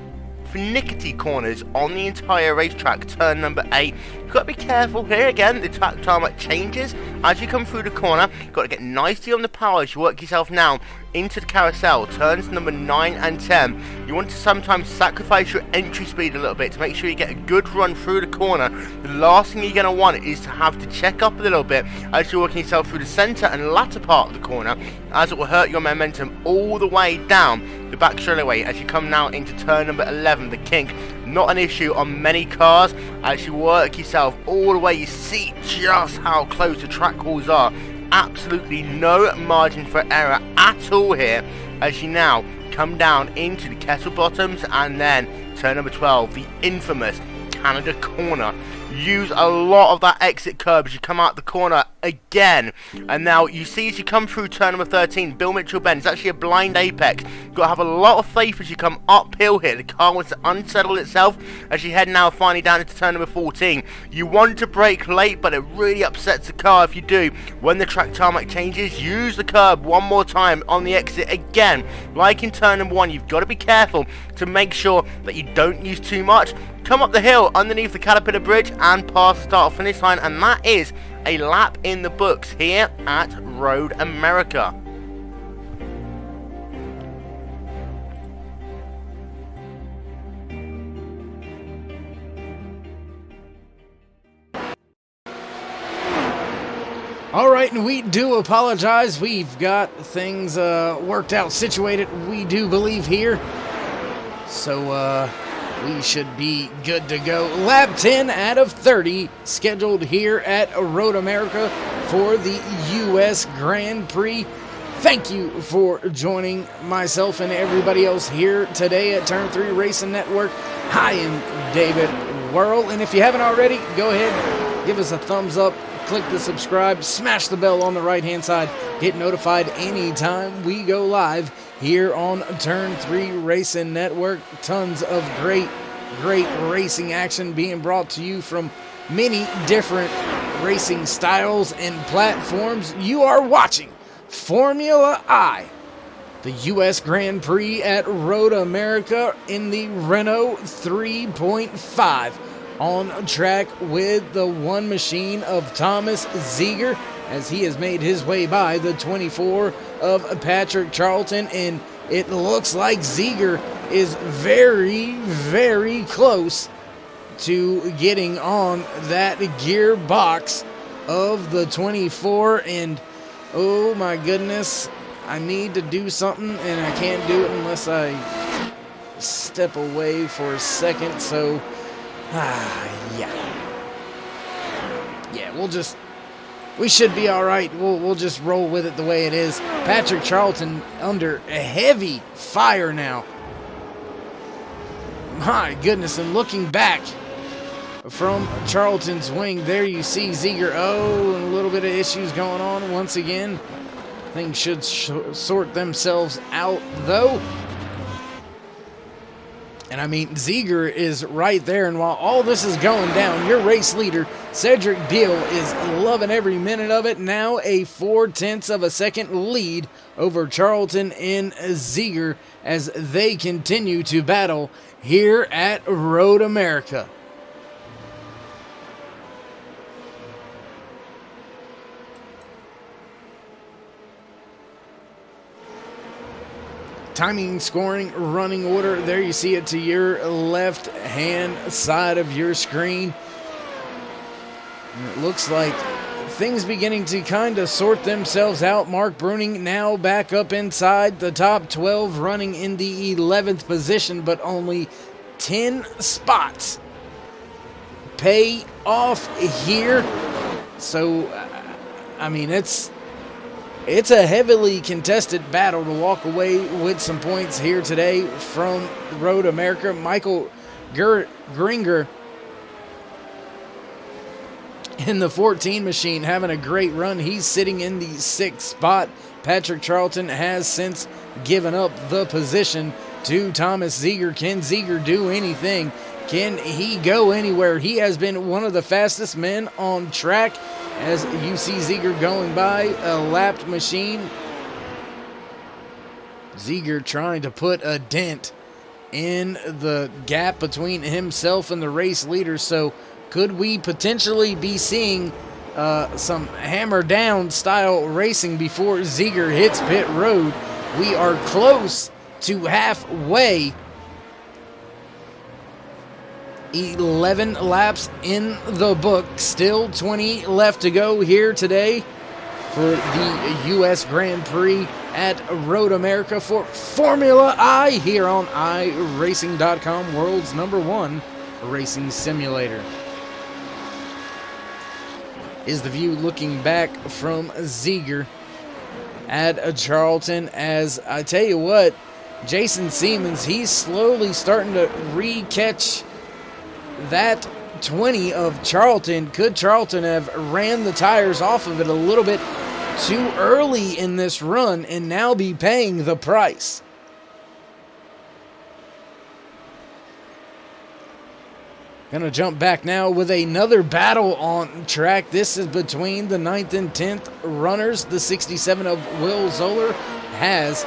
finickety corners on the entire racetrack, turn number 8. You've got to be careful here. Again, the tarmac changes as you come through the corner. You've got to get nicely on the power as you work yourself now into the carousel, turns number 9 and 10. You want to sometimes sacrifice your entry speed a little bit to make sure you get a good run through the corner. The last thing you're going to want is to have to check up a little bit as you're working yourself through the centre and latter part of the corner, as it will hurt your momentum all the way down the back straightaway as you come now into turn number 11, the kink. Not an issue on many cars as you work yourself all the way. You see just how close the track walls are. Absolutely no margin for error at all here as you now come down into the kettle bottoms, and then turn number 12, the infamous Canada corner. Use a lot of that exit curb as you come out the corner again. And now you see as you come through turn number 13, Bill Mitchell Bend, it's actually a blind apex. You've got to have a lot of faith as you come uphill here. The car wants to unsettle itself as you head now finally down into turn number 14. You want to brake late, but it really upsets the car if you do. When the track tarmac changes, use the curb one more time on the exit again. Like in turn number 1, you've got to be careful to make sure that you don't use too much. Come up the hill underneath the Caterpillar Bridge and pass the start finish line, and that is a lap in the books here at Road America. Alright, and we do apologize. We've got things worked out, situated, we do believe here. So, we should be good to go. Lap 10 out of 30 scheduled here at Road America for the U.S. Grand Prix. Thank you for joining myself and everybody else here today at Turn 3 Racing Network. I am David Whirl, and if you haven't already, go ahead, give us a thumbs up, click the subscribe, smash the bell on the right-hand side, get notified anytime we go live here on Turn 3 Racing Network. Tons of great racing action being brought to you from many different racing styles and platforms. You are watching Formula I the U.S. Grand Prix at Road America in the Renault 3.5. On track with the one machine of Thomas Ziegler as he has made his way by the 24 of Patrick Charlton, and it looks like Ziegler is very, very close to getting on that gearbox of the 24, and oh my goodness, I need to do something, and I can't do it unless I step away for a second, so we should be all right. We'll just roll with it the way it is. Patrick Charlton under heavy fire now. My goodness, and looking back from Charlton's wing, there you see Ziegler. Oh, and a little bit of issues going on once again. Things should sort themselves out, though. And I mean, Ziegler is right there, and while all this is going down, your race leader, Cedric Beal, is loving every minute of it. Now a 0.4 of a second lead over Charlton and Ziegler as they continue to battle here at Road America. Timing, scoring, running order. There you see it to your left hand side of your screen. And it looks like things beginning to kind of sort themselves out. Mark Bruning now back up inside the top 12, running in the 11th position, but only 10 spots pay off here. So, I mean, it's a heavily contested battle to walk away with some points here today from Road America. Michael Gringer in the 14 machine having a great run. He's sitting in the 6th spot. Patrick Charlton has since given up the position to Thomas Ziegler. Can Ziegler do anything? Can he go anywhere? He has been one of the fastest men on track. As you see Ziegler going by a lapped machine. Ziegler trying to put a dent in the gap between himself and the race leader. So could we potentially be seeing some hammer down style racing before Ziegler hits pit road? We are close to halfway. 11 laps in the book, still 20 left to go here today for the U.S. Grand Prix at Road America for Formula I here on iRacing.com, world's #1 racing simulator. Is the view looking back from Ziegler at Charlton, as I tell you what, Jason Siemens, he's slowly starting to re-catch that 20 of Charlton. Could Charlton have ran the tires off of it a little bit too early in this run and now be paying the price? Gonna jump back now with another battle on track. This is between the 9th and 10th runners. The 67 of Will Zoller has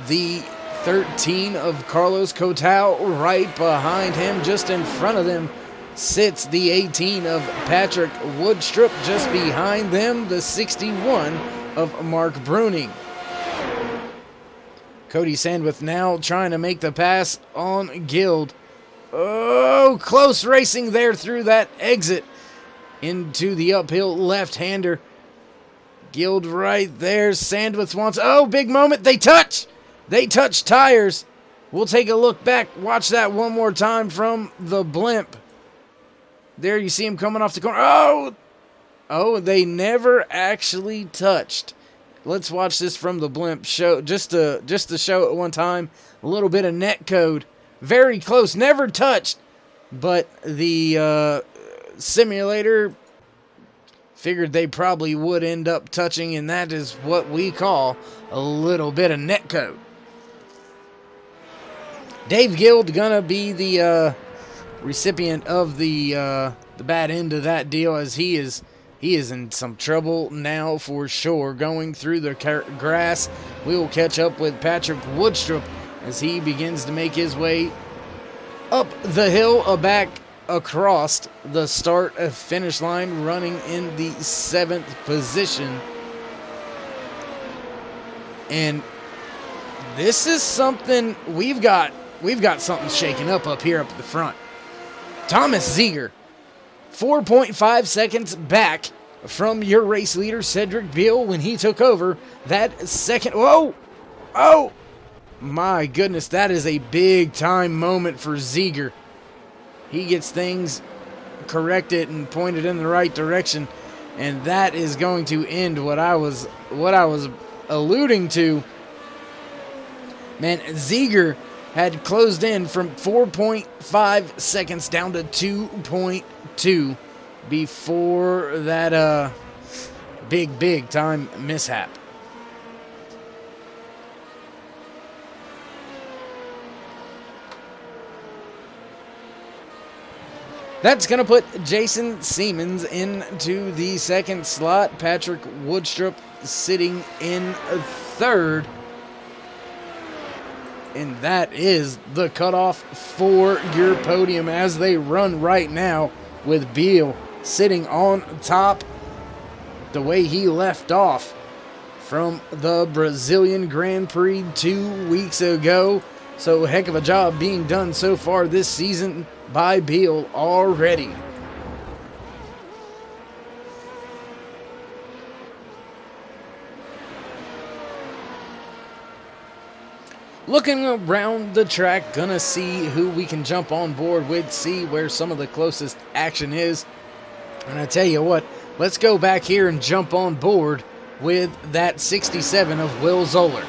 the 13 of Carlos Cotal right behind him. Just in front of them sits the 18 of Patrick Woodstrup. Just behind them, the 61 of Mark Bruning. Cody Sandwith now trying to make the pass on Guild. Oh, close racing there through that exit into the uphill left-hander. Guild right there. Sandwith wants... Oh, big moment. They touch! They touch tires. We'll take a look back. Watch that one more time from the blimp. There you see him coming off the corner. Oh, they never actually touched. Let's watch this from the blimp. Show just to show it one time. A little bit of net code. Very close. Never touched. But the simulator figured they probably would end up touching, and that is what we call a little bit of net code. Dave Guild gonna be the recipient of the bad end of that deal, as he is He is in some trouble now for sure. Going through the grass, we will catch up with Patrick Woodstrup as he begins to make his way up the hill, back across the start-finish line, running in the 7th position. And this is something we've got something shaking up here up at the front. Thomas Ziegler, 4.5 seconds back from your race leader, Cedric Beal, when he took over that second. Whoa! Oh! My goodness, that is a big-time moment for Ziegler. He gets things corrected and pointed in the right direction, and that is going to end what I was alluding to. Man, Ziegler had closed in from 4.5 seconds down to 2.2 before that big time mishap. That's going to put Jason Siemens into the 2nd slot. Patrick Woodstrup sitting in 3rd. And that is the cutoff for your podium as they run right now, with Beal sitting on top the way he left off from the Brazilian Grand Prix 2 weeks ago. So heck of a job being done so far this season by Beal already. Looking around the track, gonna see who we can jump on board with, see where some of the closest action is. And I tell you what, let's go back here and jump on board with that 67 of Will Zoller.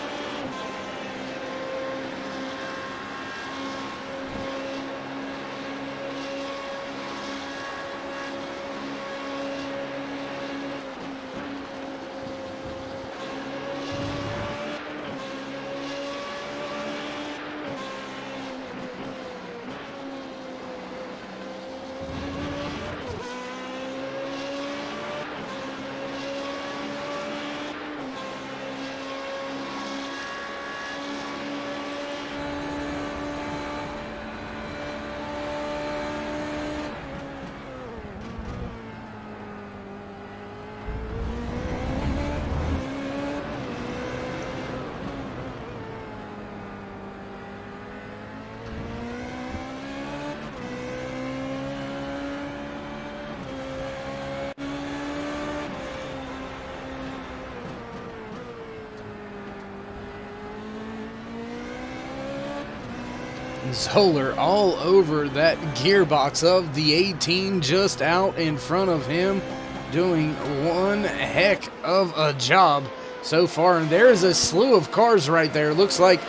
Zoller all over that gearbox of the 18, just out in front of him, doing one heck of a job so far. And there's a slew of cars right there. Looks like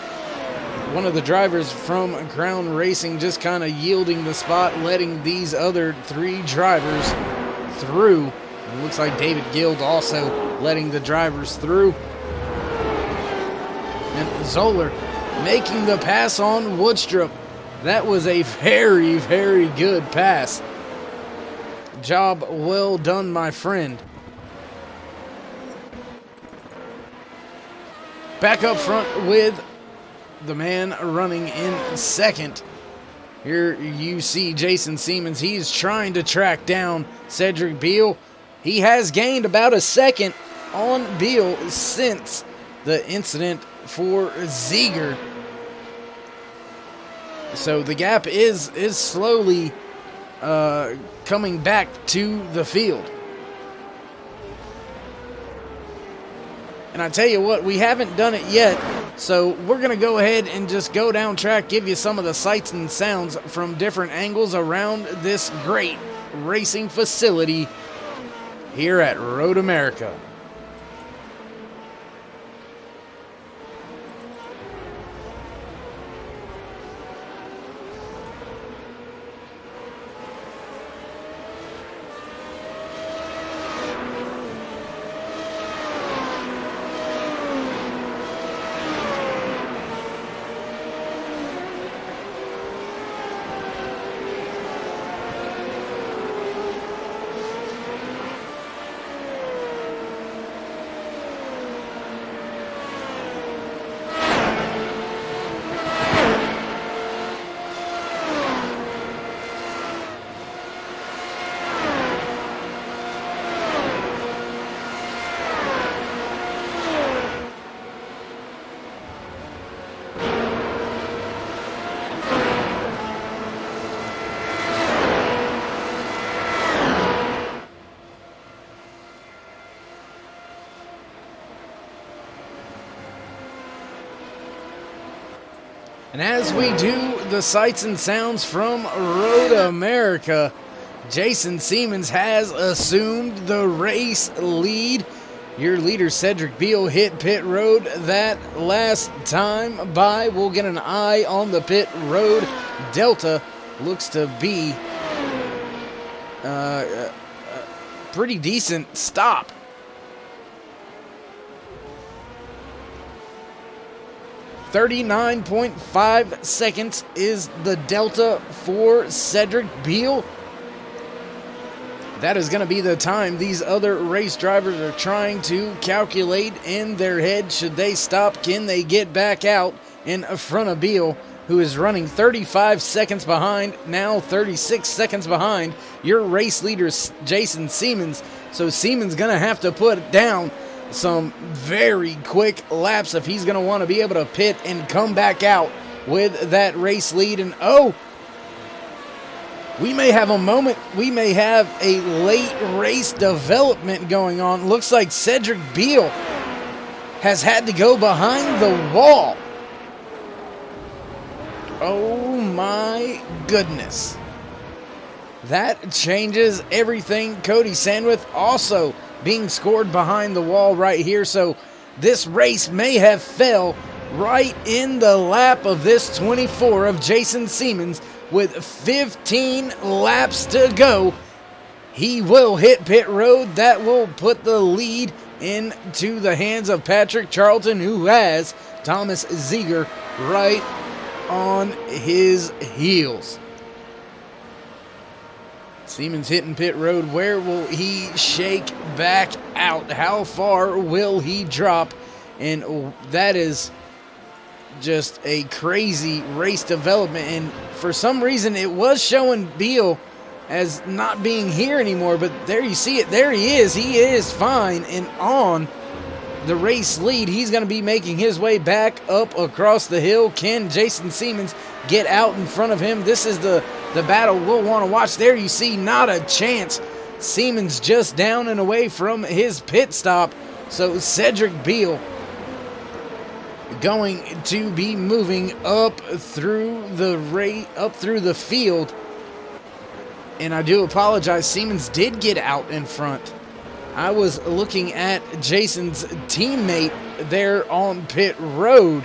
one of the drivers from Crown Racing just kind of yielding the spot, letting these other 3 drivers through. It looks like David Guild also letting the drivers through. And Zoller making the pass on Woodstrup. That was a very, very good pass. Job well done, my friend. Back up front with the man running in 2nd. Here you see Jason Siemens. He's trying to track down Cedric Beal. He has gained about a 2nd on Beal since the incident for Ziegler. So the gap is slowly coming back to the field. And I tell you what, we haven't done it yet, so we're going to go ahead and just go down track, give you some of the sights and sounds from different angles around this great racing facility here at Road America. And as we do the sights and sounds from Road America, Jason Siemens has assumed the race lead. Your leader, Cedric Beal, hit pit road that last time by. We'll get an eye on the pit road. Delta looks to be a pretty decent stop. .5 seconds is the delta for Cedric Beal. That is going to be the time these other race drivers are trying to calculate in their head. Should they stop? Can they get back out in front of Beal, who is running 35 seconds behind, now 36 seconds behind your race leader, Jason Siemens. So Siemens going to have to put down some very quick laps if he's going to want to be able to pit and come back out with that race lead. And we may have a moment. We may have a late race development going on. Looks like Cedric Beal has had to go behind the wall. Oh my goodness. That changes everything. Cody Sandwith also being scored behind the wall right here. So this race may have fell right in the lap of this 24 of Jason Siemens with 15 laps to go. He will hit pit road. That will put the lead into the hands of Patrick Charlton, who has Thomas Ziegler right on his heels. Siemens hitting pit road. Where will he shake back out? How far will he drop? And that is just a crazy race development. And for some reason, it was showing Beal as not being here anymore. But there you see it. There he is. He is fine and on the race lead. He's going to be making his way back up across the hill. Can Jason Siemens get out in front of him? This is the battle we'll want to watch. There you see, not a chance. Siemens just down and away from his pit stop. So Cedric Beal going to be moving up through the field. And I do apologize, Siemens did get out in front. I was looking at Jason's teammate there on pit road.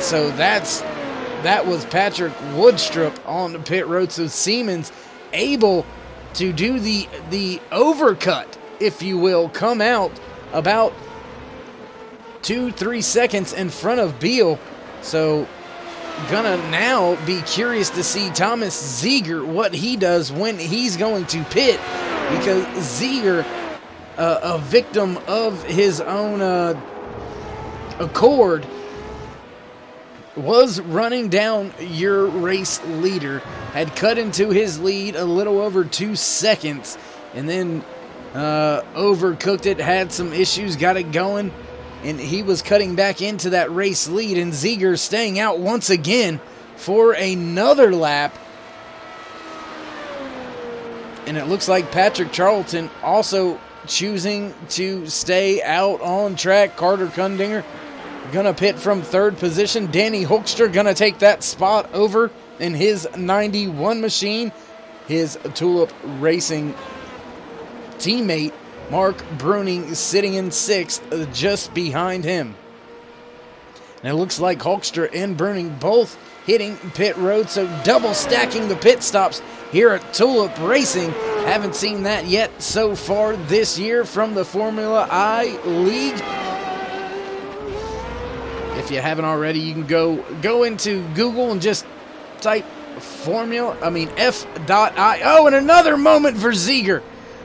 So that was Patrick Woodstrup on the pit road. So Siemens able to do the overcut, if you will, come out about 2-3 seconds in front of Beal. So gonna now be curious to see Thomas Ziegler, what he does when he's going to pit, because Ziegler, a victim of his own accord, was running down your race leader, had cut into his lead a little over 2 seconds, and then overcooked it, had some issues, got it going, and he was cutting back into that race lead, and Ziegler staying out once again for another lap. And it looks like Patrick Charlton also choosing to stay out on track. Carter Kundinger gonna pit from third position. Danny Hoekstra gonna take that spot over in his 91 machine. His Tulip Racing teammate Mark Bruning sitting in sixth, just behind him. And it looks like Hoekstra and Bruning both hitting pit road, so double stacking the pit stops here at Tulip Racing. Haven't seen that yet so far this year from the Formula I League. If you haven't already, you can go into Google and just type F.I. Oh, and another moment for Ziegler.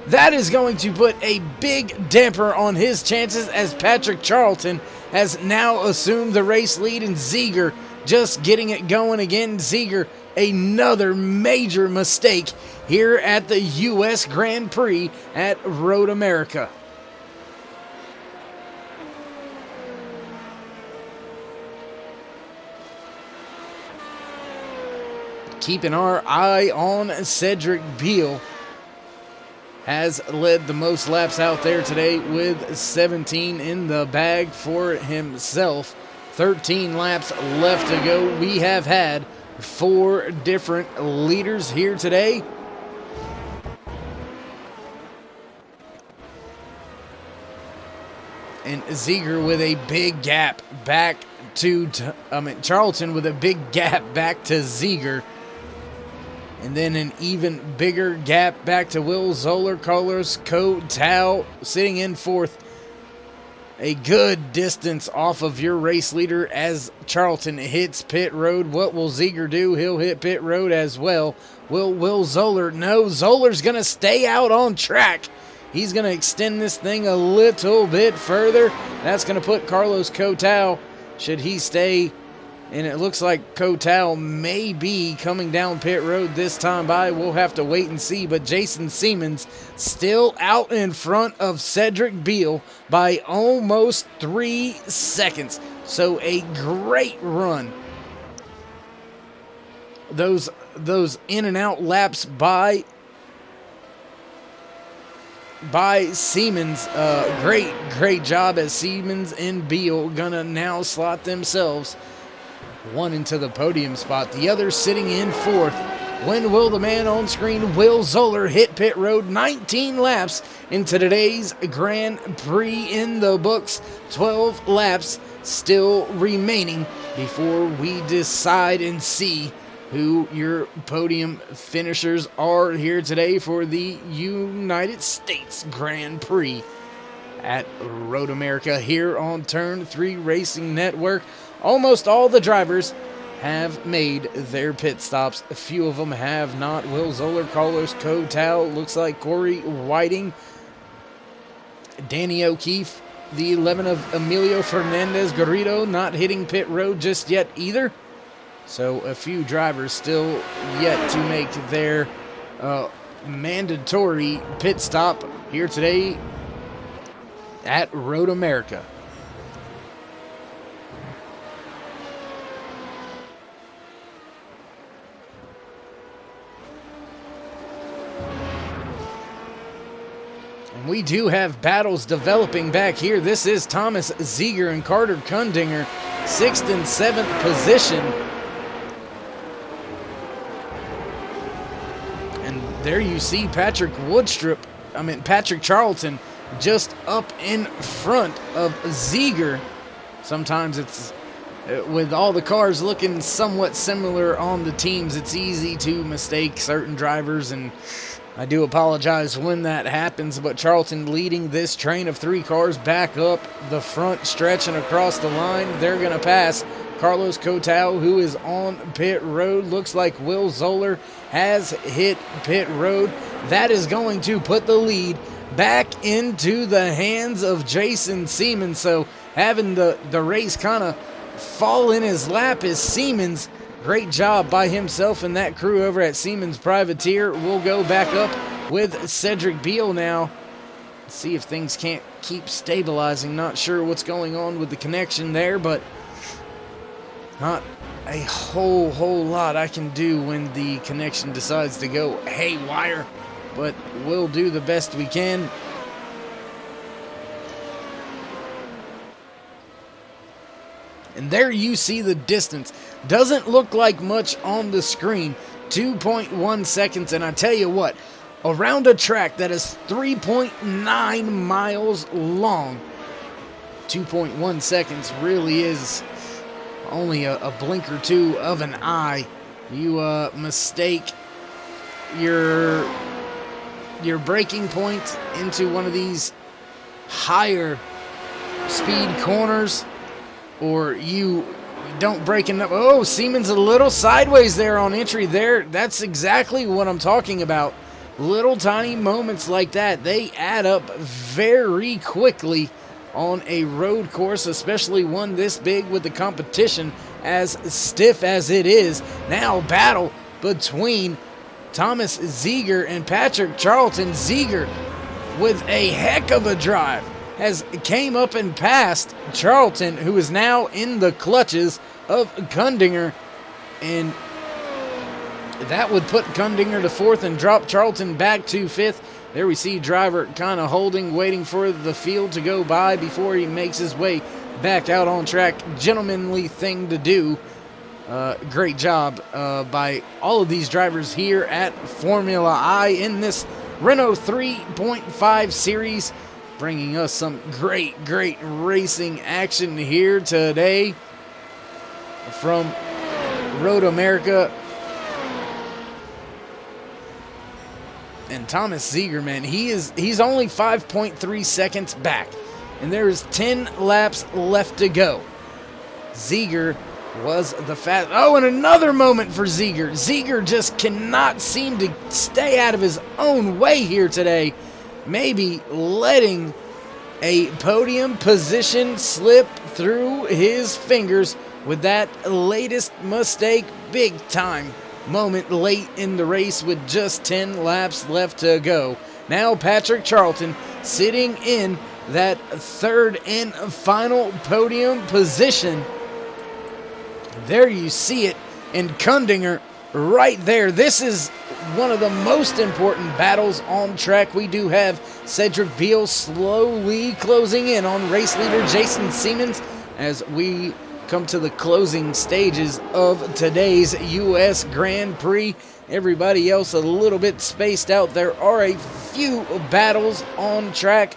That is going to put a big damper on his chances, as Patrick Charlton has now assumed the race lead, and Ziegler just getting it going again. Ziegler, another major mistake here at the U.S. Grand Prix at Road America. Keeping our eye on Cedric Beal, has led the most laps out there today with 17 in the bag for himself. 13 laps left to go. We have had 4 different leaders here today. And Ziegler with a big gap back to, Charlton with a big gap back to Ziegler. And then an even bigger gap back to Will Zoller. Carlos Cotau sitting in 4th. A good distance off of your race leader as Charlton hits pit road. What will Ziegler do? He'll hit pit road as well. Will Zoller? No, Zoller's going to stay out on track. He's going to extend this thing a little bit further. That's going to put Carlos Cotau, should he stay, and it looks like Cotau may be coming down pit road this time by. We'll have to wait and see, but Jason Siemens still out in front of Cedric Beal by almost 3 seconds. So a great run. Those in and out laps by Siemens. Great job as Siemens and Beal gonna now slot themselves one into the podium spot, the other sitting in 4th. When will the man on screen, Will Zoller, hit pit road? 19 laps into today's Grand Prix in the books. 12 laps still remaining before we decide and see who your podium finishers are here today for the United States Grand Prix at Road America here on Turn 3 Racing Network. Almost all the drivers have made their pit stops. A few of them have not. Will Zoller, Carlos Cotau, looks like Corey Whiting, Danny O'Keefe, the 11 of Emilio Fernandez Garrido not hitting pit road just yet either. So a few drivers still yet to make their mandatory pit stop here today at Road America. And we do have battles developing back here. This is Thomas Ziegler and Carter Kundinger, 6th and 7th position. And there you see Patrick Charlton just up in front of Ziegler. Sometimes it's, with all the cars looking somewhat similar on the teams, it's easy to mistake certain drivers, and I do apologize when that happens, but Charlton leading this train of 3 cars back up the front stretch and across the line. They're going to pass Carlos Cotau, who is on pit road. Looks like Will Zoller has hit pit road. That is going to put the lead back into the hands of Jason Siemens. So having the race kind of fall in his lap is Siemens. Great job by himself and that crew over at Siemens Privateer. We'll go back up with Cedric Beal now. See if things can't keep stabilizing. Not sure what's going on with the connection there, but not a whole lot I can do when the connection decides to go haywire. But we'll do the best we can. And there you see the distance. Doesn't look like much on the screen. 2.1 seconds. And I tell you what, around a track that is 3.9 miles long, 2.1 seconds really is only a blink or two of an eye. You mistake your braking point into one of these higher speed corners, or you don't brake enough. Oh, Siemens a little sideways there on entry there. That's exactly what I'm talking about. Little tiny moments like that, they add up very quickly on a road course, especially one this big with the competition as stiff as it is. Now battle between Thomas Ziegler and Patrick Charlton. Ziegler with a heck of a drive has came up and passed Charlton, who is now in the clutches of Kundinger, and that would put Kundinger to 4th and drop Charlton back to 5th. There we see driver kind of holding, waiting for the field to go by before he makes his way back out on track. Gentlemanly thing to do. Great job by all of these drivers here at Formula I in this Renault 3.5 series, bringing us some great racing action here today from Road America. And Thomas Ziegler, man, he's only 5.3 seconds back, and there's 10 laps left to go. Ziegler was the fast. Oh, and another moment for Ziegler. Ziegler just cannot seem to stay out of his own way here today. Maybe letting a podium position slip through his fingers with that latest mistake. Big time moment late in the race with just 10 laps left to go. Now Patrick Charlton sitting in that third and final podium position. There you see it, and Kundinger right there. This is one of the most important battles on track. We do have Cedric Beal slowly closing in on race leader Jason Siemens as we come to the closing stages of today's U.S. Grand Prix. Everybody else a little bit spaced out. There are a few battles on track.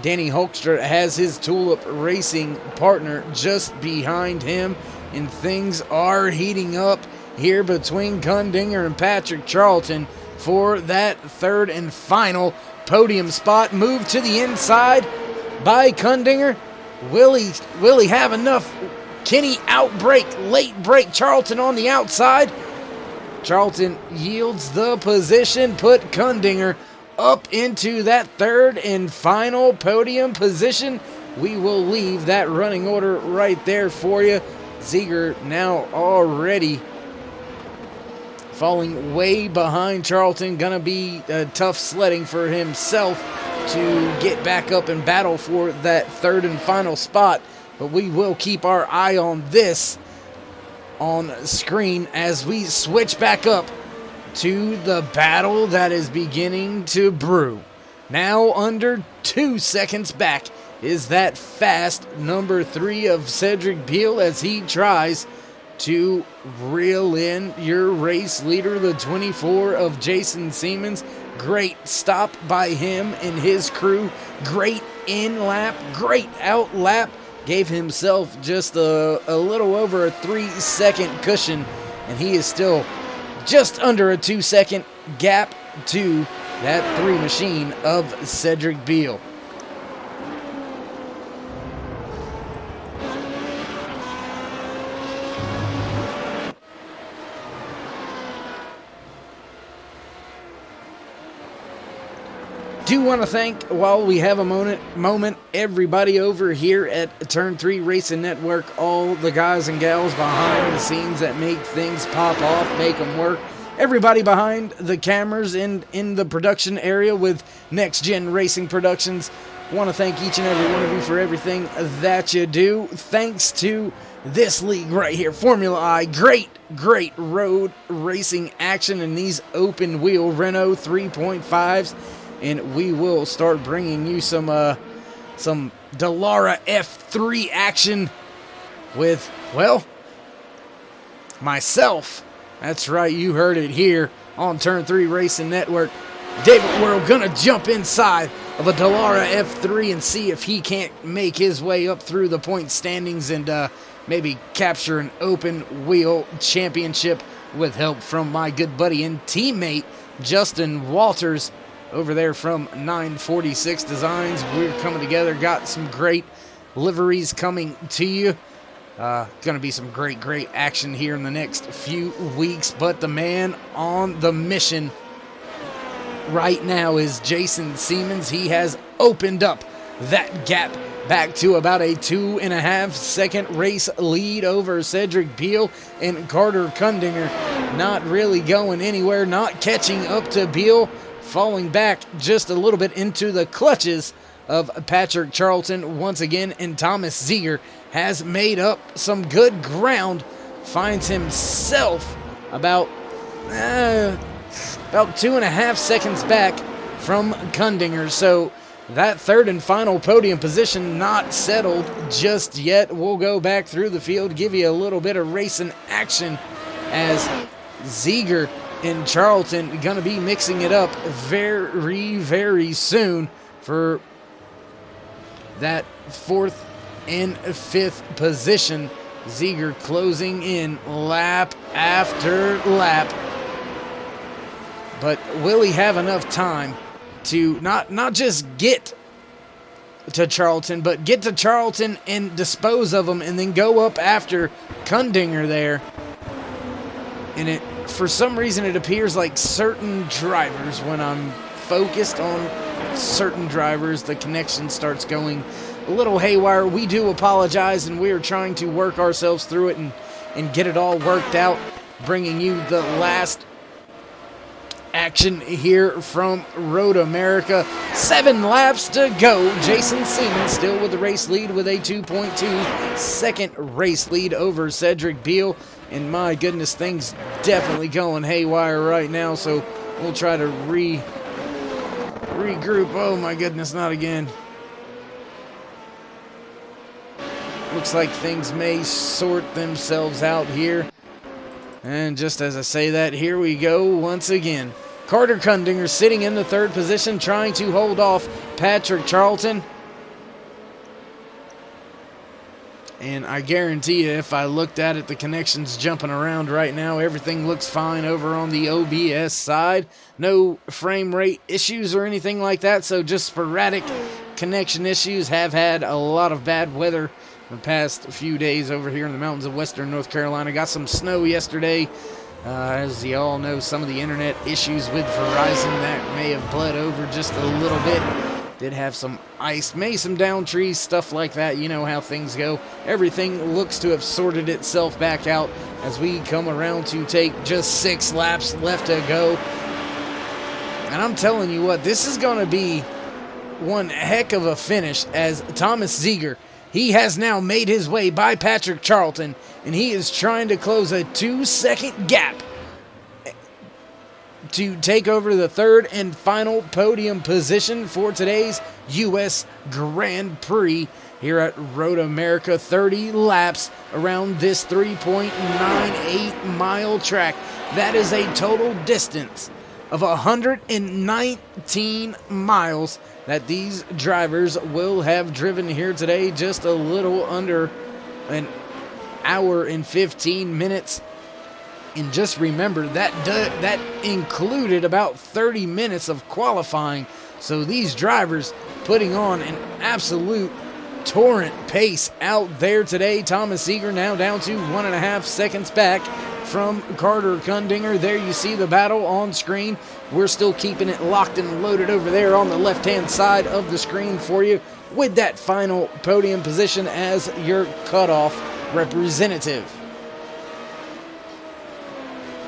Danny Hulkstra has his Tulip Racing partner just behind him, and things are heating up here between Kundinger and Patrick Charlton for that third and final podium spot. Move to the inside by Kundinger. Will he have enough? Can he outbrake, late break Charlton on the outside? Charlton yields the position, put Kundinger up into that third and final podium position. We will leave that running order right there for you. Ziegler now already falling way behind Charlton. Gonna be tough sledding for himself to get back up and battle for that third and final spot. But we will keep our eye on this on screen as we switch back up to the battle that is beginning to brew. Now under 2 seconds back is that fast number 3 of Cedric Beal as he tries to reel in your race leader, the 24 of Jason Siemens. Great stop by him and his crew. Great in lap, great out lap. Gave himself just a little over a 3-second cushion, and he is still just under a 2-second gap to that 3 machine of Cedric Beal. Do want to thank, while we have a moment, everybody over here at Turn 3 Racing Network, all the guys and gals behind the scenes that make things pop off, make them work. Everybody behind the cameras in the production area with Next Gen Racing Productions. Want to thank each and every one of you for everything that you do. Thanks to this league right here, Formula I. Great road racing action in these open wheel Renault 3.5s. And we will start bringing you some Dallara F3 action with, well, myself. That's right, you heard it here on Turn 3 Racing Network. David Worrell gonna jump inside of a Dallara F3 and see if he can't make his way up through the point standings and maybe capture an open wheel championship with help from my good buddy and teammate Justin Walters over there from 946 Designs. We're coming together, got some great liveries coming to you. Gonna be some great action here in the next few weeks, but the man on the mission right now is Jason Siemens. He has opened up that gap back to about a 2.5 second race lead over Cedric Beal, and Carter Kundinger not really going anywhere, not catching up to Beal, falling back just a little bit into the clutches of Patrick Charlton once again, and Thomas Ziegler has made up some good ground, finds himself about 2.5 seconds back from Kundinger. So that third and final podium position not settled just yet. We'll go back through the field, give you a little bit of racing action as Ziegler and Charlton going to be mixing it up very, very soon for that fourth and fifth position. Ziegler closing in lap after lap. But will he have enough time to not just get to Charlton, but get to Charlton and dispose of them and then go up after Kundinger there? And it, for some reason, it appears like certain drivers, when I'm focused on certain drivers, the connection starts going a little haywire. We do apologize, and we are trying to work ourselves through it and get it all worked out, bringing you the last action here from Road America. 7 laps to go. Jason Seaman still with the race lead with a 2.2 second race lead over Cedric Beal. And my goodness, things definitely going haywire right now, so we'll try to regroup. Oh my goodness, not again. Looks like things may sort themselves out here. And just as I say that, here we go once again. Carter Kundinger sitting in the third position, trying to hold off Patrick Charlton. And I guarantee you, if I looked at it, the connection's jumping around right now. Everything looks fine over on the OBS side. No frame rate issues or anything like that, so just sporadic connection issues. Have had a lot of bad weather the past few days over here in the mountains of western North Carolina. Got some snow yesterday. As you all know, some of the internet issues with Verizon that may have bled over just a little bit. Did have some ice, may some down trees, stuff like that. You know how things go. Everything looks to have sorted itself back out as we come around to take just 6 laps left to go. And I'm telling you what, this is going to be one heck of a finish, as Thomas Ziegler, he has now made his way by Patrick Charlton, and he is trying to close a 2-second gap to take over the third and final podium position for today's U.S. Grand Prix here at Road America. 30 laps around this 3.98 mile track. That is a total distance of 119 miles that these drivers will have driven here today. Just a little under an hour and 15 minutes. And just remember, that included about 30 minutes of qualifying. So these drivers putting on an absolute torrent pace out there today. Thomas Ziegler now down to 1.5 seconds back from Carter Kundinger. There you see the battle on screen. We're still keeping it locked and loaded over there on the left-hand side of the screen for you, with that final podium position as your cutoff representative.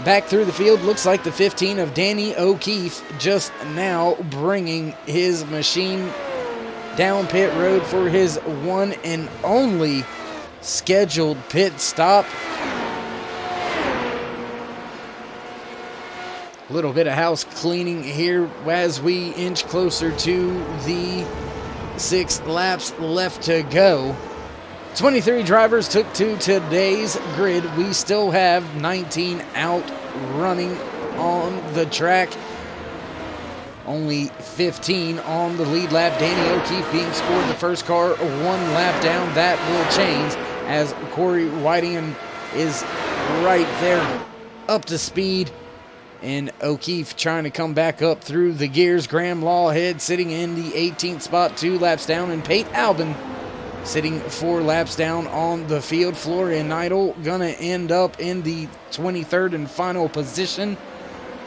Back through the field, looks like the 15 of Danny O'Keefe just now bringing his machine down pit road for his one and only scheduled pit stop. A little bit of house cleaning here as we inch closer to the 6 laps left to go. 23 drivers took to today's grid. We still have 19 out running on the track. Only 15 on the lead lap. Danny O'Keefe being scored the first car 1 lap down. That will change as Corey Whiting is right there up to speed. And O'Keefe trying to come back up through the gears. Graham Lawhead sitting in the 18th spot, 2 laps down. And Pate Albin sitting 4 laps down on the field. Florian Neidl gonna end up in the 23rd and final position,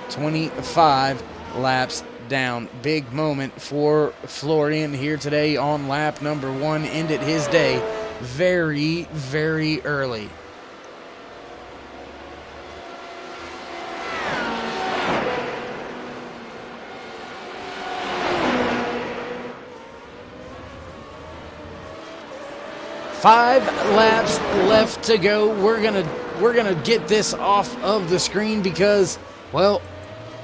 25 laps down. Big moment for Florian here today on lap number 1. Ended his day very, very early. Five laps left to go. We're gonna get this off of the screen because, well,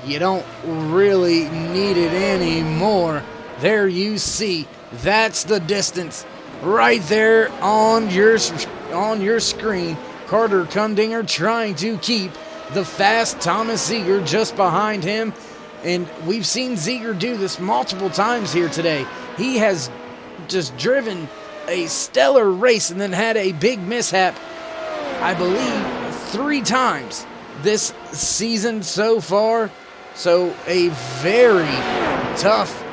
you don't really need it anymore. There you see, that's the distance right there on your screen. Carter Kundinger trying to keep the fast Thomas Ziegler just behind him. And we've seen Ziegler do this multiple times here today. He has just driven a stellar race and then had a big mishap, I believe, 3 times this season so far. So a very tough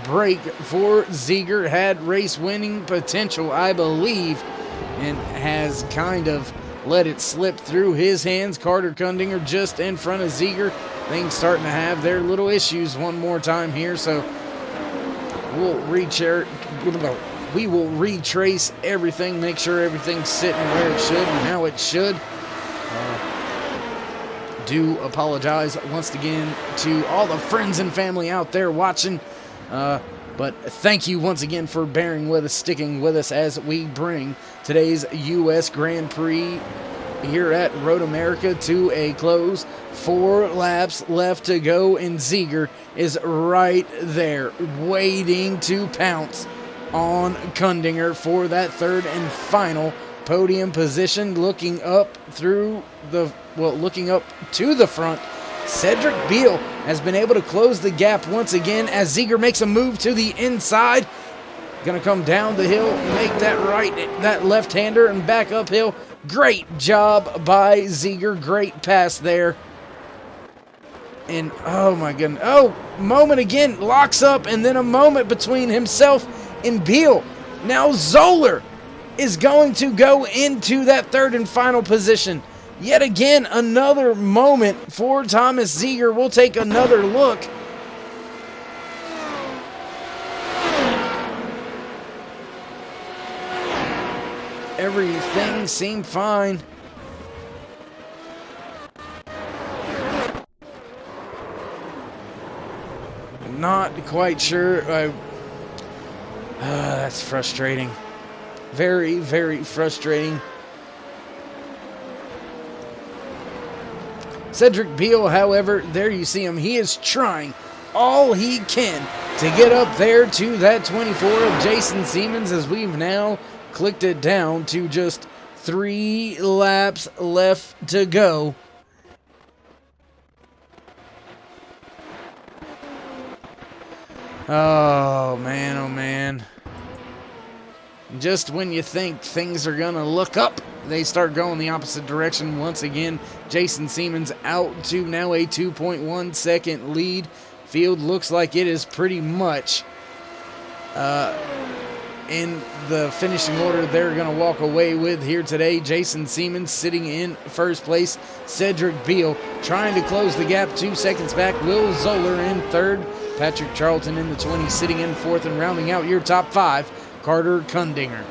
break for Ziegler. Had race winning potential, I believe, and has kind of let it slip through his hands. Carter Kundinger just in front of Ziegler. Things starting to have their little issues one more time here, so we will retrace everything, make sure everything's sitting where it should and how it should. Do apologize once again to all the friends and family out there watching, but thank you once again for bearing with us, sticking with us as we bring today's U.S. Grand Prix here at Road America to a close. 4 laps left to go, and Ziegler is right there waiting to pounce on Kundinger for that 3rd and final podium position. Looking up to the front, Cedric Beal has been able to close the gap once again as Ziegler makes a move to the inside. Gonna come down the hill, make that left-hander and back uphill. Great job by Ziegler, great pass there. And oh my goodness, moment again, locks up, and then a moment between himself and Beal. Now Zoller is going to go into that 3rd and final position. Yet again, another moment for Thomas Ziegler. We'll take another look. Everything seemed fine. Not quite sure. That's frustrating. Very, very frustrating. Cedric Beal, however, there you see him. He is trying all he can to get up there to that 24 of Jason Siemens, as we've now clicked it down to just 3 laps left to go. Oh man. Just when you think things are gonna look up, they start going the opposite direction once again. Jason Siemens out to now a 2.1 second lead. Field looks like it is pretty much in the finishing order they're going to walk away with here today. Jason Siemens sitting in first place. Cedric Beal trying to close the gap 2 seconds back. Will Zoller in 3rd. Patrick Charlton in the 20 sitting in 4th, and rounding out your top 5, Carter Kundinger.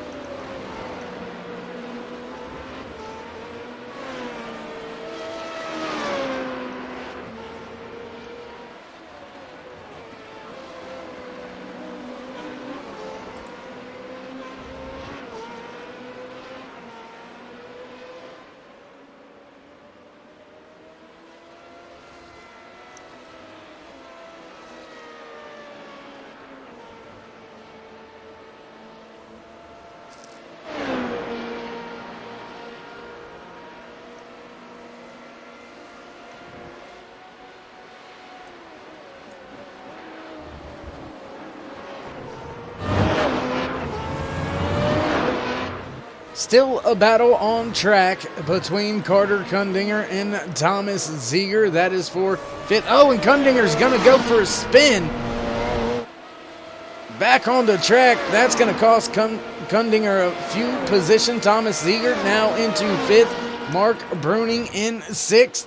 Still a battle on track between Carter Kundinger and Thomas Ziegler. That is for 5th. Oh, and Kundinger's going to go for a spin. Back on the track. That's going to cost Kundinger a few positions. Thomas Ziegler now into 5th. Mark Bruning in 6th.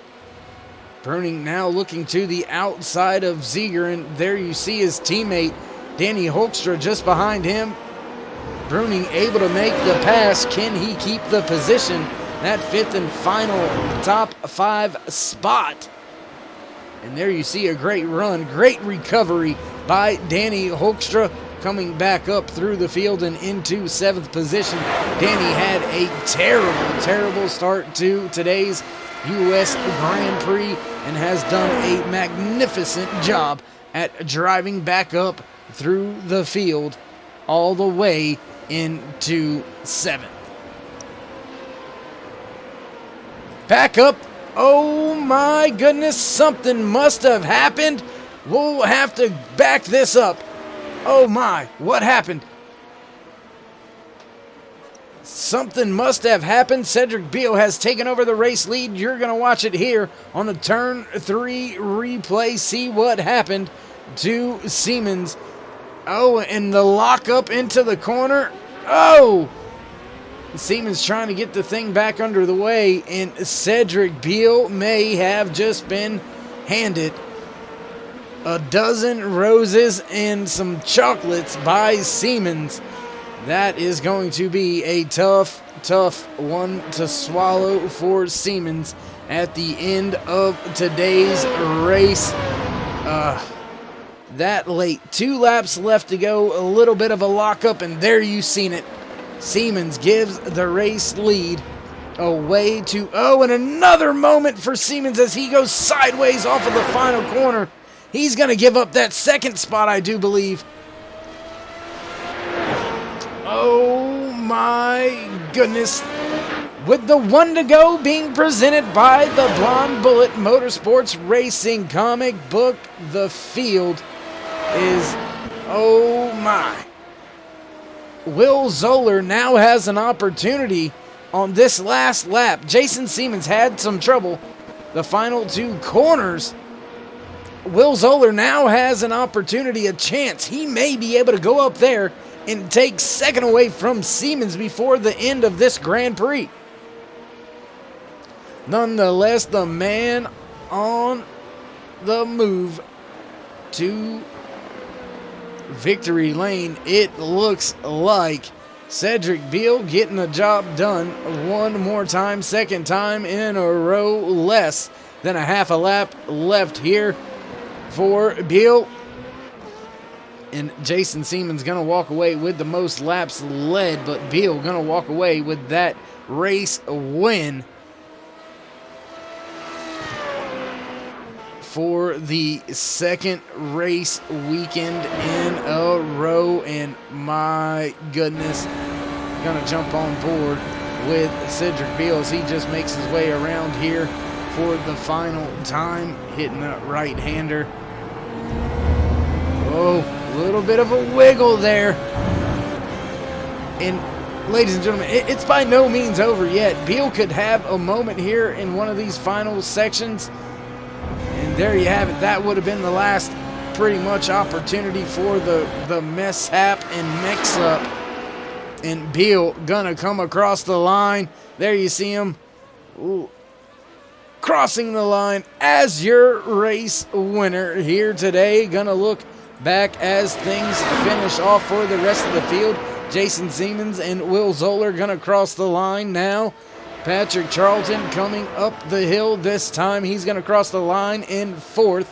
Bruning now looking to the outside of Ziegler, and there you see his teammate Danny Hoekstra just behind him. Bruning able to make the pass. Can he keep the position? That 5th and final top 5 spot. And there you see a great run, great recovery by Danny Hoekstra. coming back up through the field and into 7th position. Danny had a terrible start to today's U.S. Grand Prix and has done a magnificent job at driving back up through the field all the way into 7th. Back up. Oh my goodness, something must have happened. We'll have to back this up. Oh my, what happened? Something must have happened. Cedric Beal has taken over the race lead. You're going to watch it here on the Turn 3 replay. See what happened to Siemens. Oh, and the lock up into the corner. Oh! Siemens trying to get the thing back under the way, and Cedric Beal may have just been handed a dozen roses and some chocolates by Siemens. That is going to be a tough one to swallow for Siemens at the end of today's race. That late. 2 laps left to go, a little bit of a lockup, and there you seen it. Siemens gives the race lead away to, oh, and another moment for Siemens as he goes sideways off of the final corner. He's going to give up that 2nd spot, I do believe. Oh my goodness. With the 1 to go being presented by the Blonde Bullet Motorsports Racing comic book, the field is, oh my. Will Zoller now has an opportunity on this last lap. Jason Siemens had some trouble the final 2 corners. Will Zoller now has an opportunity, a chance. He may be able to go up there and take 2nd away from Siemens before the end of this Grand Prix. Nonetheless, the man on the move to victory lane, it looks like Cedric Beal getting the job done one more time, 2nd time in a row. Less than a half a lap left here for Beal, and Jason Siemens gonna walk away with the most laps led, but Beal gonna walk away with that race win for the 2nd race weekend in a row. And my goodness, gonna jump on board with Cedric Beal as he just makes his way around here for the final time, hitting that right-hander. Oh, a little bit of a wiggle there. And ladies and gentlemen, it's by no means over yet. Beal could have a moment here in one of these final sections. And there you have it. That would have been the last pretty much opportunity for the mishap and mix-up. And Beal gonna come across the line. There you see him. Ooh. Crossing the line as your race winner here today. Gonna look back as things finish off for the rest of the field. Jason Siemens and Will Zoller gonna cross the line now. Patrick Charlton coming up the hill this time. He's going to cross the line in 4th.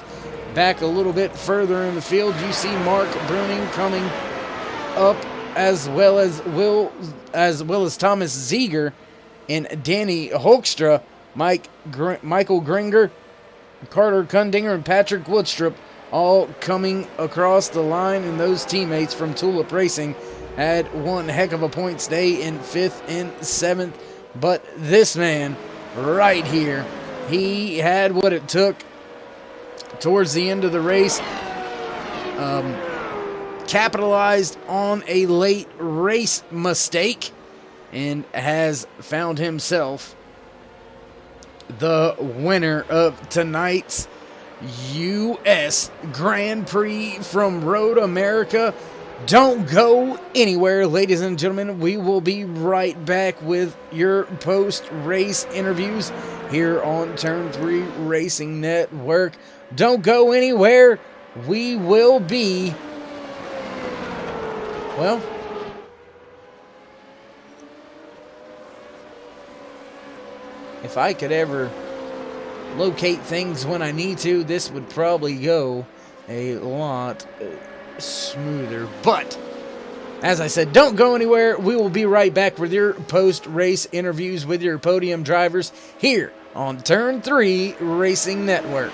Back a little bit further in the field, you see Mark Bruning coming up, as well as Thomas Ziegler and Danny Hoekstra, Michael Gringer, Carter Kundinger, and Patrick Woodstrup all coming across the line. And those teammates from Tulip Racing had one heck of a points day in 5th and 7th. But this man right here, he had what it took towards the end of the race. Capitalized on a late race mistake and has found himself the winner of tonight's U.S. Grand Prix from Road America. Don't go anywhere, ladies and gentlemen. We will be right back with your post-race interviews here on Turn 3 Racing Network. Don't go anywhere. We will be, well, if I could ever locate things when I need to, this would probably go a lot smoother. But as I said, don't go anywhere. We will be right back with your post-race interviews with your podium drivers here on Turn 3 Racing Network.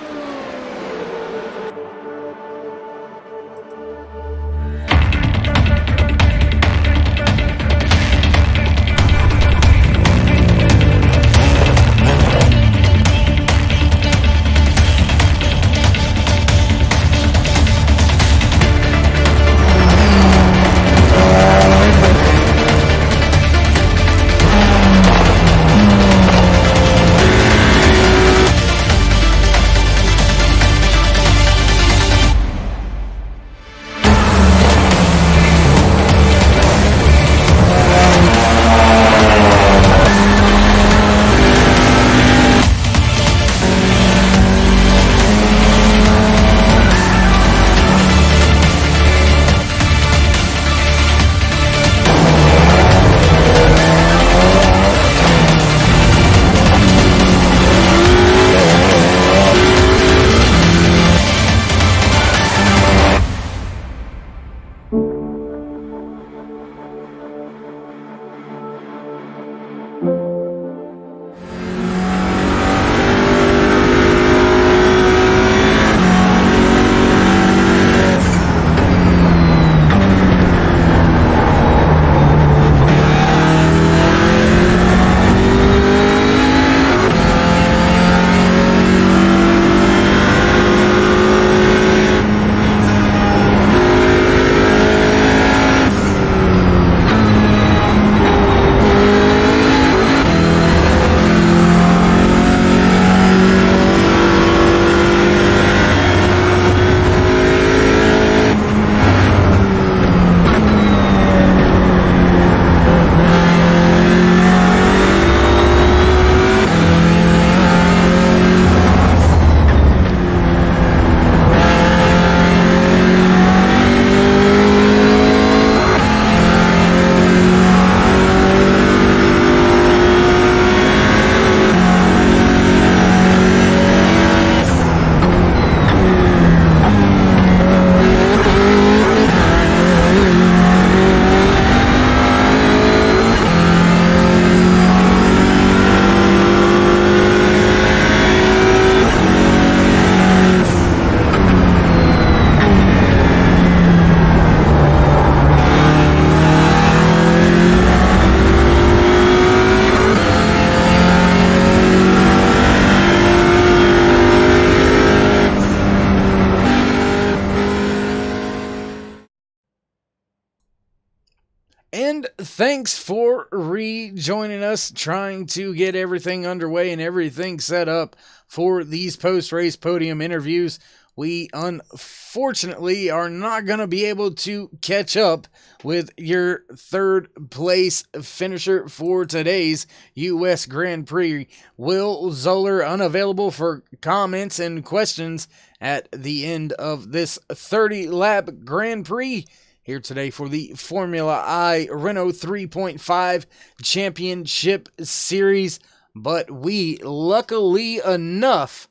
And thanks for rejoining us, trying to get everything underway and everything set up for these post-race podium interviews. We unfortunately are not going to be able to catch up with your third place finisher for today's U.S. Grand Prix. Will Zoller unavailable for comments and questions at the end of this 30-lap Grand Prix. Here today for the Formula I Renault 3.5 Championship Series. But we, luckily enough,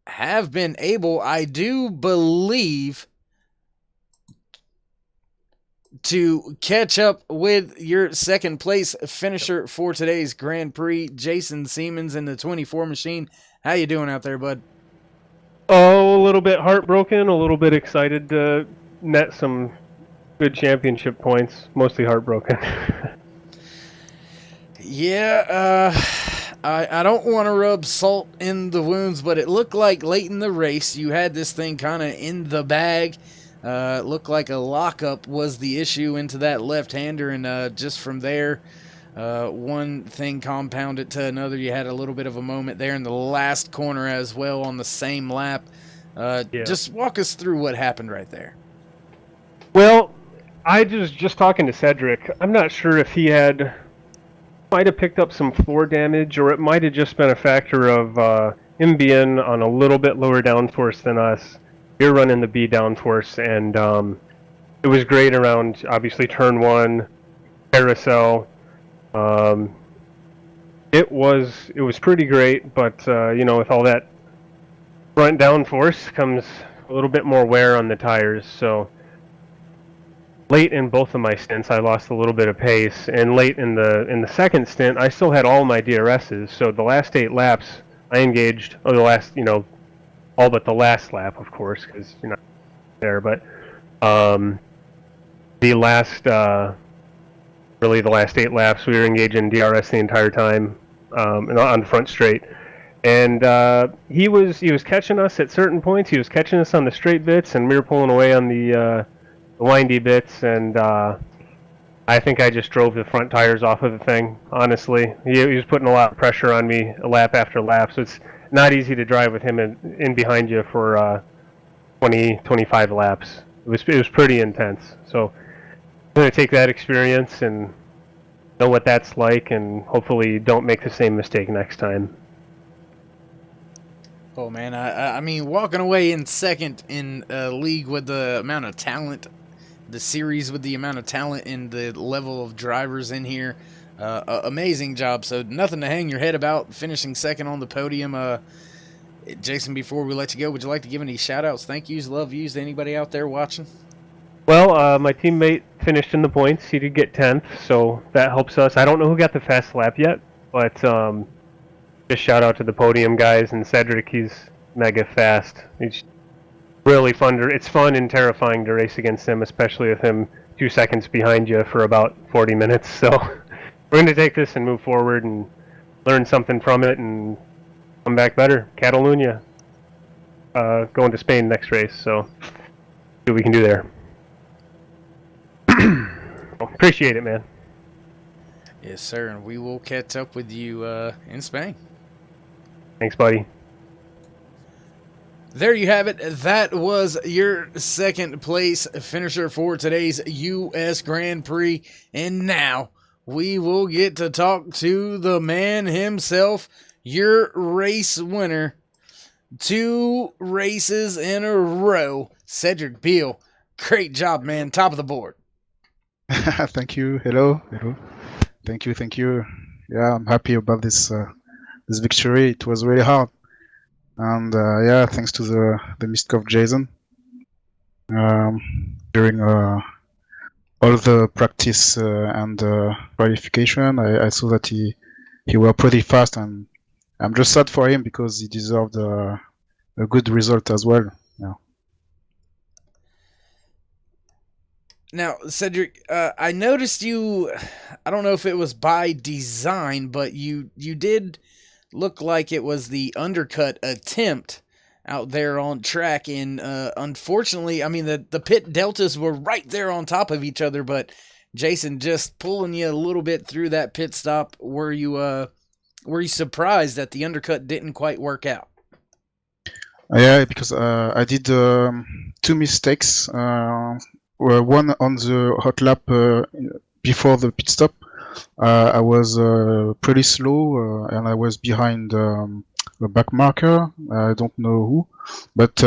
have been able, I do believe, to catch up with your second place finisher for today's Grand Prix, Jason Siemens in the 24 machine. How you doing out there, bud? Oh, a little bit heartbroken, a little bit excited to net some good championship points, mostly heartbroken. Yeah, I don't want to rub salt in the wounds, but it looked like late in the race you had this thing kind of in the bag. It looked like a lockup was the issue into that left-hander, and just from there, one thing compounded to another. You had a little bit of a moment there in the last corner as well on the same lap. Yeah. Just walk us through what happened right there. Well, I just talking to Cedric. I'm not sure if he might have picked up some floor damage, or it might have just been a factor of him being on a little bit lower downforce than us. You're running the B downforce, and it was great around, obviously, turn one, carousel. It was pretty great, but with all that front downforce comes a little bit more wear on the tires. So late in both of my stints, I lost a little bit of pace, and late in the second stint, I still had all my DRSs. So the last 8 laps, I engaged. Oh, the last, all but the last lap, of course, because you're not there. But the last, really the last 8 laps, we were engaging DRS the entire time on the front straight. And he was catching us at certain points. He was catching us on the straight bits, and we were pulling away on the windy bits. And I think I just drove the front tires off of the thing. Honestly, he was putting a lot of pressure on me lap after lap. So it's not easy to drive with him in behind you for 20, 25 laps. It was pretty intense. So I'm gonna take that experience and know what that's like, and hopefully don't make the same mistake next time. Oh man, I mean, walking away in second in a league with the amount of talent, the series with the amount of talent and the level of drivers in here, amazing job. So nothing to hang your head about. Finishing second on the podium. Jason, before we let you go, would you like to give any shout outs, thank yous, love yous to anybody out there watching? Well, my teammate finished in the points. He did get 10th, so that helps us. I don't know who got the fast lap yet, but just shout out to the podium guys and Cedric. He's mega fast. He's really fun. It's fun and terrifying to race against him, especially with him 2 seconds behind you for about 40 minutes. So we're going to take this and move forward and learn something from it and come back better. Catalunya, going to Spain next race. So see what we can do there. Appreciate it, man. Yes, sir, and we will catch up with you in Spain. Thanks, buddy. There you have it. That was your second place finisher for today's U.S. Grand Prix. And now we will get to talk to the man himself, your race winner. 2 races in a row. Cedric Beal. Great job, man. Top of the board. Thank you. Hello. Thank you. Yeah, I'm happy about this victory. It was really hard, and yeah, thanks to the mistake of Jason during all the practice and qualification. I saw that he were pretty fast, and I'm just sad for him because he deserved a good result as well. Yeah. Now, Cedric, I noticed you, I don't know if it was by design, but you did look like it was the undercut attempt out there on track. And unfortunately, I mean, the pit deltas were right there on top of each other, but Jason just pulling you a little bit through that pit stop. Were you surprised that the undercut didn't quite work out? Yeah, because I did 2 mistakes. One on the hot lap before the pit stop. I was pretty slow and I was behind the back marker. I don't know who, but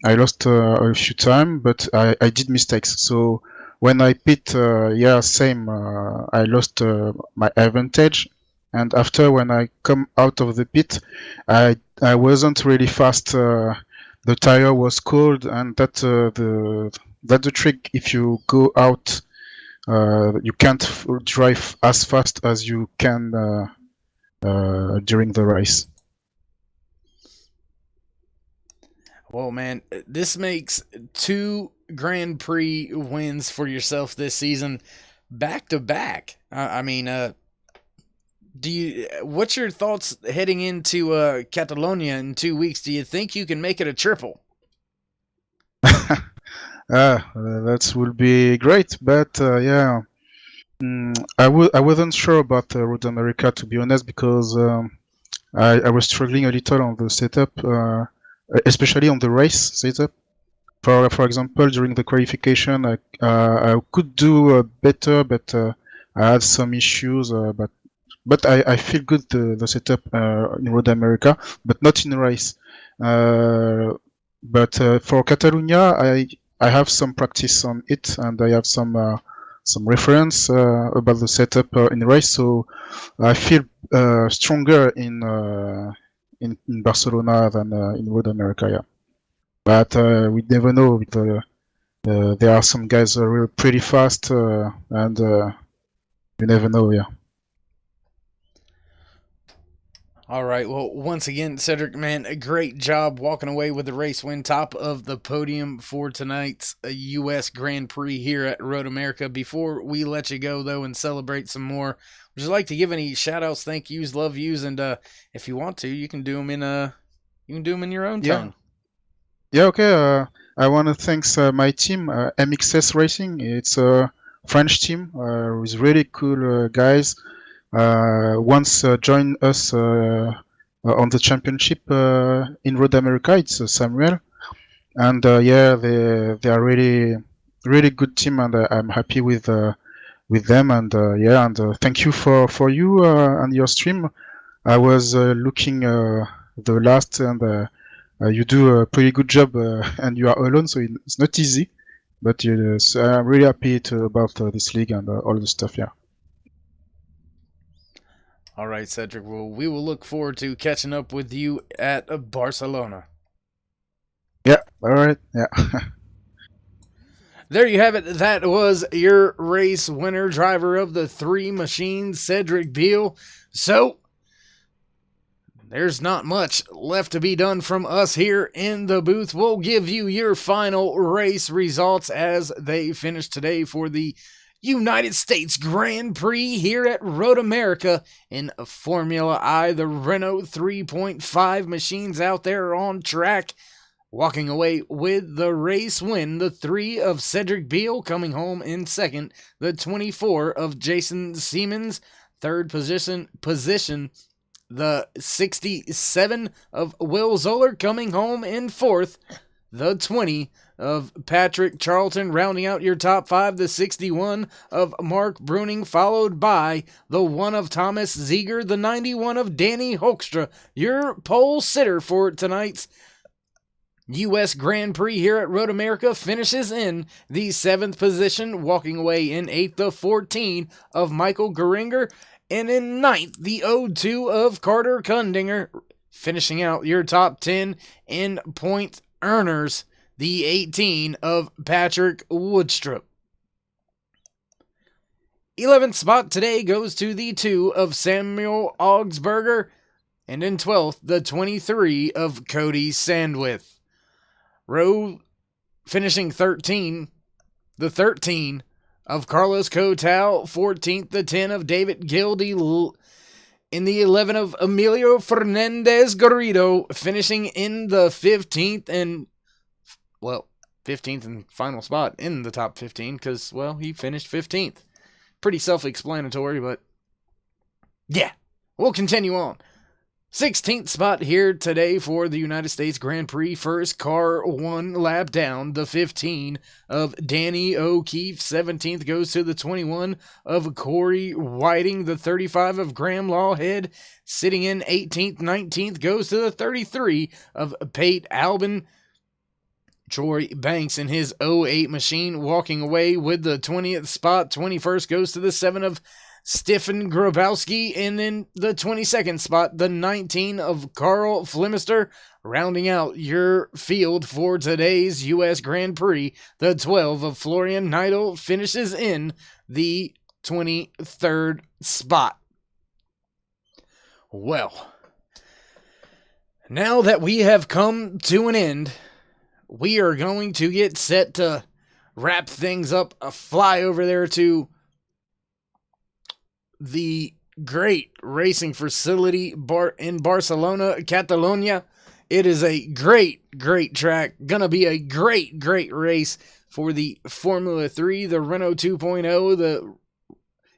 I lost a few times, but I did mistakes. So when I pit, yeah, same, I lost my advantage. And after, when I come out of the pit, I wasn't really fast. The tire was cold, and that's the trick. If you go out, you can't drive as fast as you can during the race. Well, man, this makes 2 Grand Prix wins for yourself this season, back to back. I mean, what's your thoughts heading into Catalonia in 2 weeks? Do you think you can make it a triple? That will be great, but yeah, I wasn't sure about Road America, to be honest, because I was struggling a little on the setup, especially on the race setup. For example, during the qualification, I could do better, but I had some issues. But I feel good the setup in Road America, but not in race. But for Catalonia, I have some practice on it, and I have some reference about the setup in race. So I feel stronger in Barcelona than in Road America. Yeah, but we never know with there are some guys who are pretty fast, and you never know. Yeah. All right. Well, once again, Cedric, man, a great job walking away with the race win, top of the podium for tonight's U.S. Grand Prix here at Road America. Before we let you go, though, and celebrate some more, would you like to give any shout-outs, thank yous, love yous, and if you want to, you can do them in your own Yeah. tongue. Yeah. Okay. I want to thank my team, MXS Racing. It's a French team with really cool guys. Once joined us on the championship in Road America. It's Samuel, and yeah, they are really good team, and I'm happy with them. And yeah, and thank you for you and your stream. I was looking the last, and you do a pretty good job, and you are alone, so it's not easy. But so I'm really happy about this league and all the stuff. Yeah. All right, Cedric. Well, we will look forward to catching up with you at Barcelona. Yeah. All right. Yeah. There you have it. That was your race winner, driver of the three machines, Cedric Beal. So, there's not much left to be done from us here in the booth. We'll give you your final race results as they finish today for the United States Grand Prix here at Road America in Formula I. The Renault 3.5 machines out there on track, walking away with the race win. The 3 of Cedric Beal coming home in second. The 24 of Jason Siemens, third position. The 67 of Will Zoller coming home in fourth. The 20 of Patrick Charlton rounding out your top 5. The 61 of Mark Bruning, followed by the 1 of Thomas Ziegler. The 91 of Danny Hoekstra, your pole sitter for tonight's U.S. Grand Prix here at Road America, finishes in the 7th position, walking away in 8th. The 14 of Michael Geringer. And in 9th, the 02 of Carter Kundinger, finishing out your top 10 in point earners. The 18 of Patrick Woodstrup. 11th spot today goes to the 2 of Samuel Augsburger. And in 12th, the 23 of Cody Sandwith. Row finishing 13, the 13 of Carlos Cotal, 14th, the 10 of David Gildy, in the 11 of Emilio Fernandez Garrido, finishing in the 15th and 15th and final spot in the top 15 because, well, he finished 15th. Pretty self-explanatory, but yeah, we'll continue on. 16th spot here today for the United States Grand Prix. First car 1 lap down. The 15 of Danny O'Keefe. 17th goes to the 21 of Corey Whiting. The 35 of Graham Lawhead. Sitting in 18th. 19th goes to the 33 of Pate Albin. Troy Banks in his 08 machine walking away with the 20th spot. 21st goes to the 7 of Stefan Grabowski, and then the 22nd spot, the 19 of Carl Flemister, rounding out your field for today's U.S. Grand Prix. The 12 of Florian Neidl finishes in the 23rd spot. Well, now that we have come to an end, we are going to get set to wrap things up. A fly over there to the great racing facility in Barcelona, Catalonia. It is a great track. Gonna be a great race for the Formula 3, the Renault 2.0,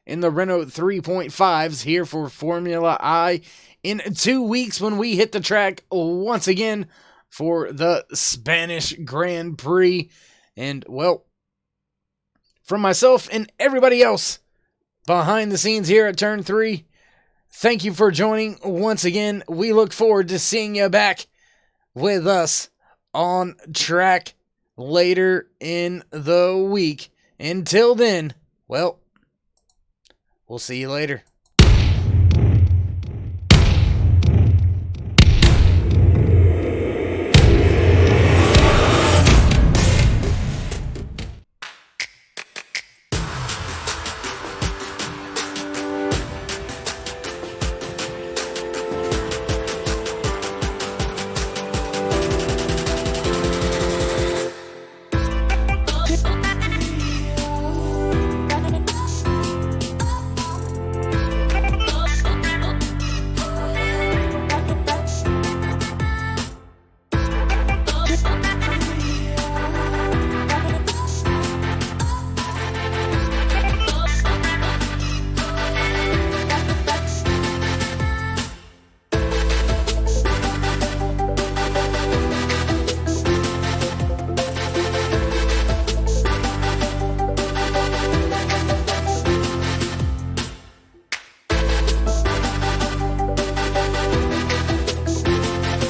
and the Renault 3.5s here for Formula I in 2 weeks when we hit the track once again for the Spanish Grand Prix. And, well, from myself and everybody else behind the scenes here at Turn 3, thank you for joining once again. We look forward to seeing you back with us on track later in the week. Until then, well, we'll see you later.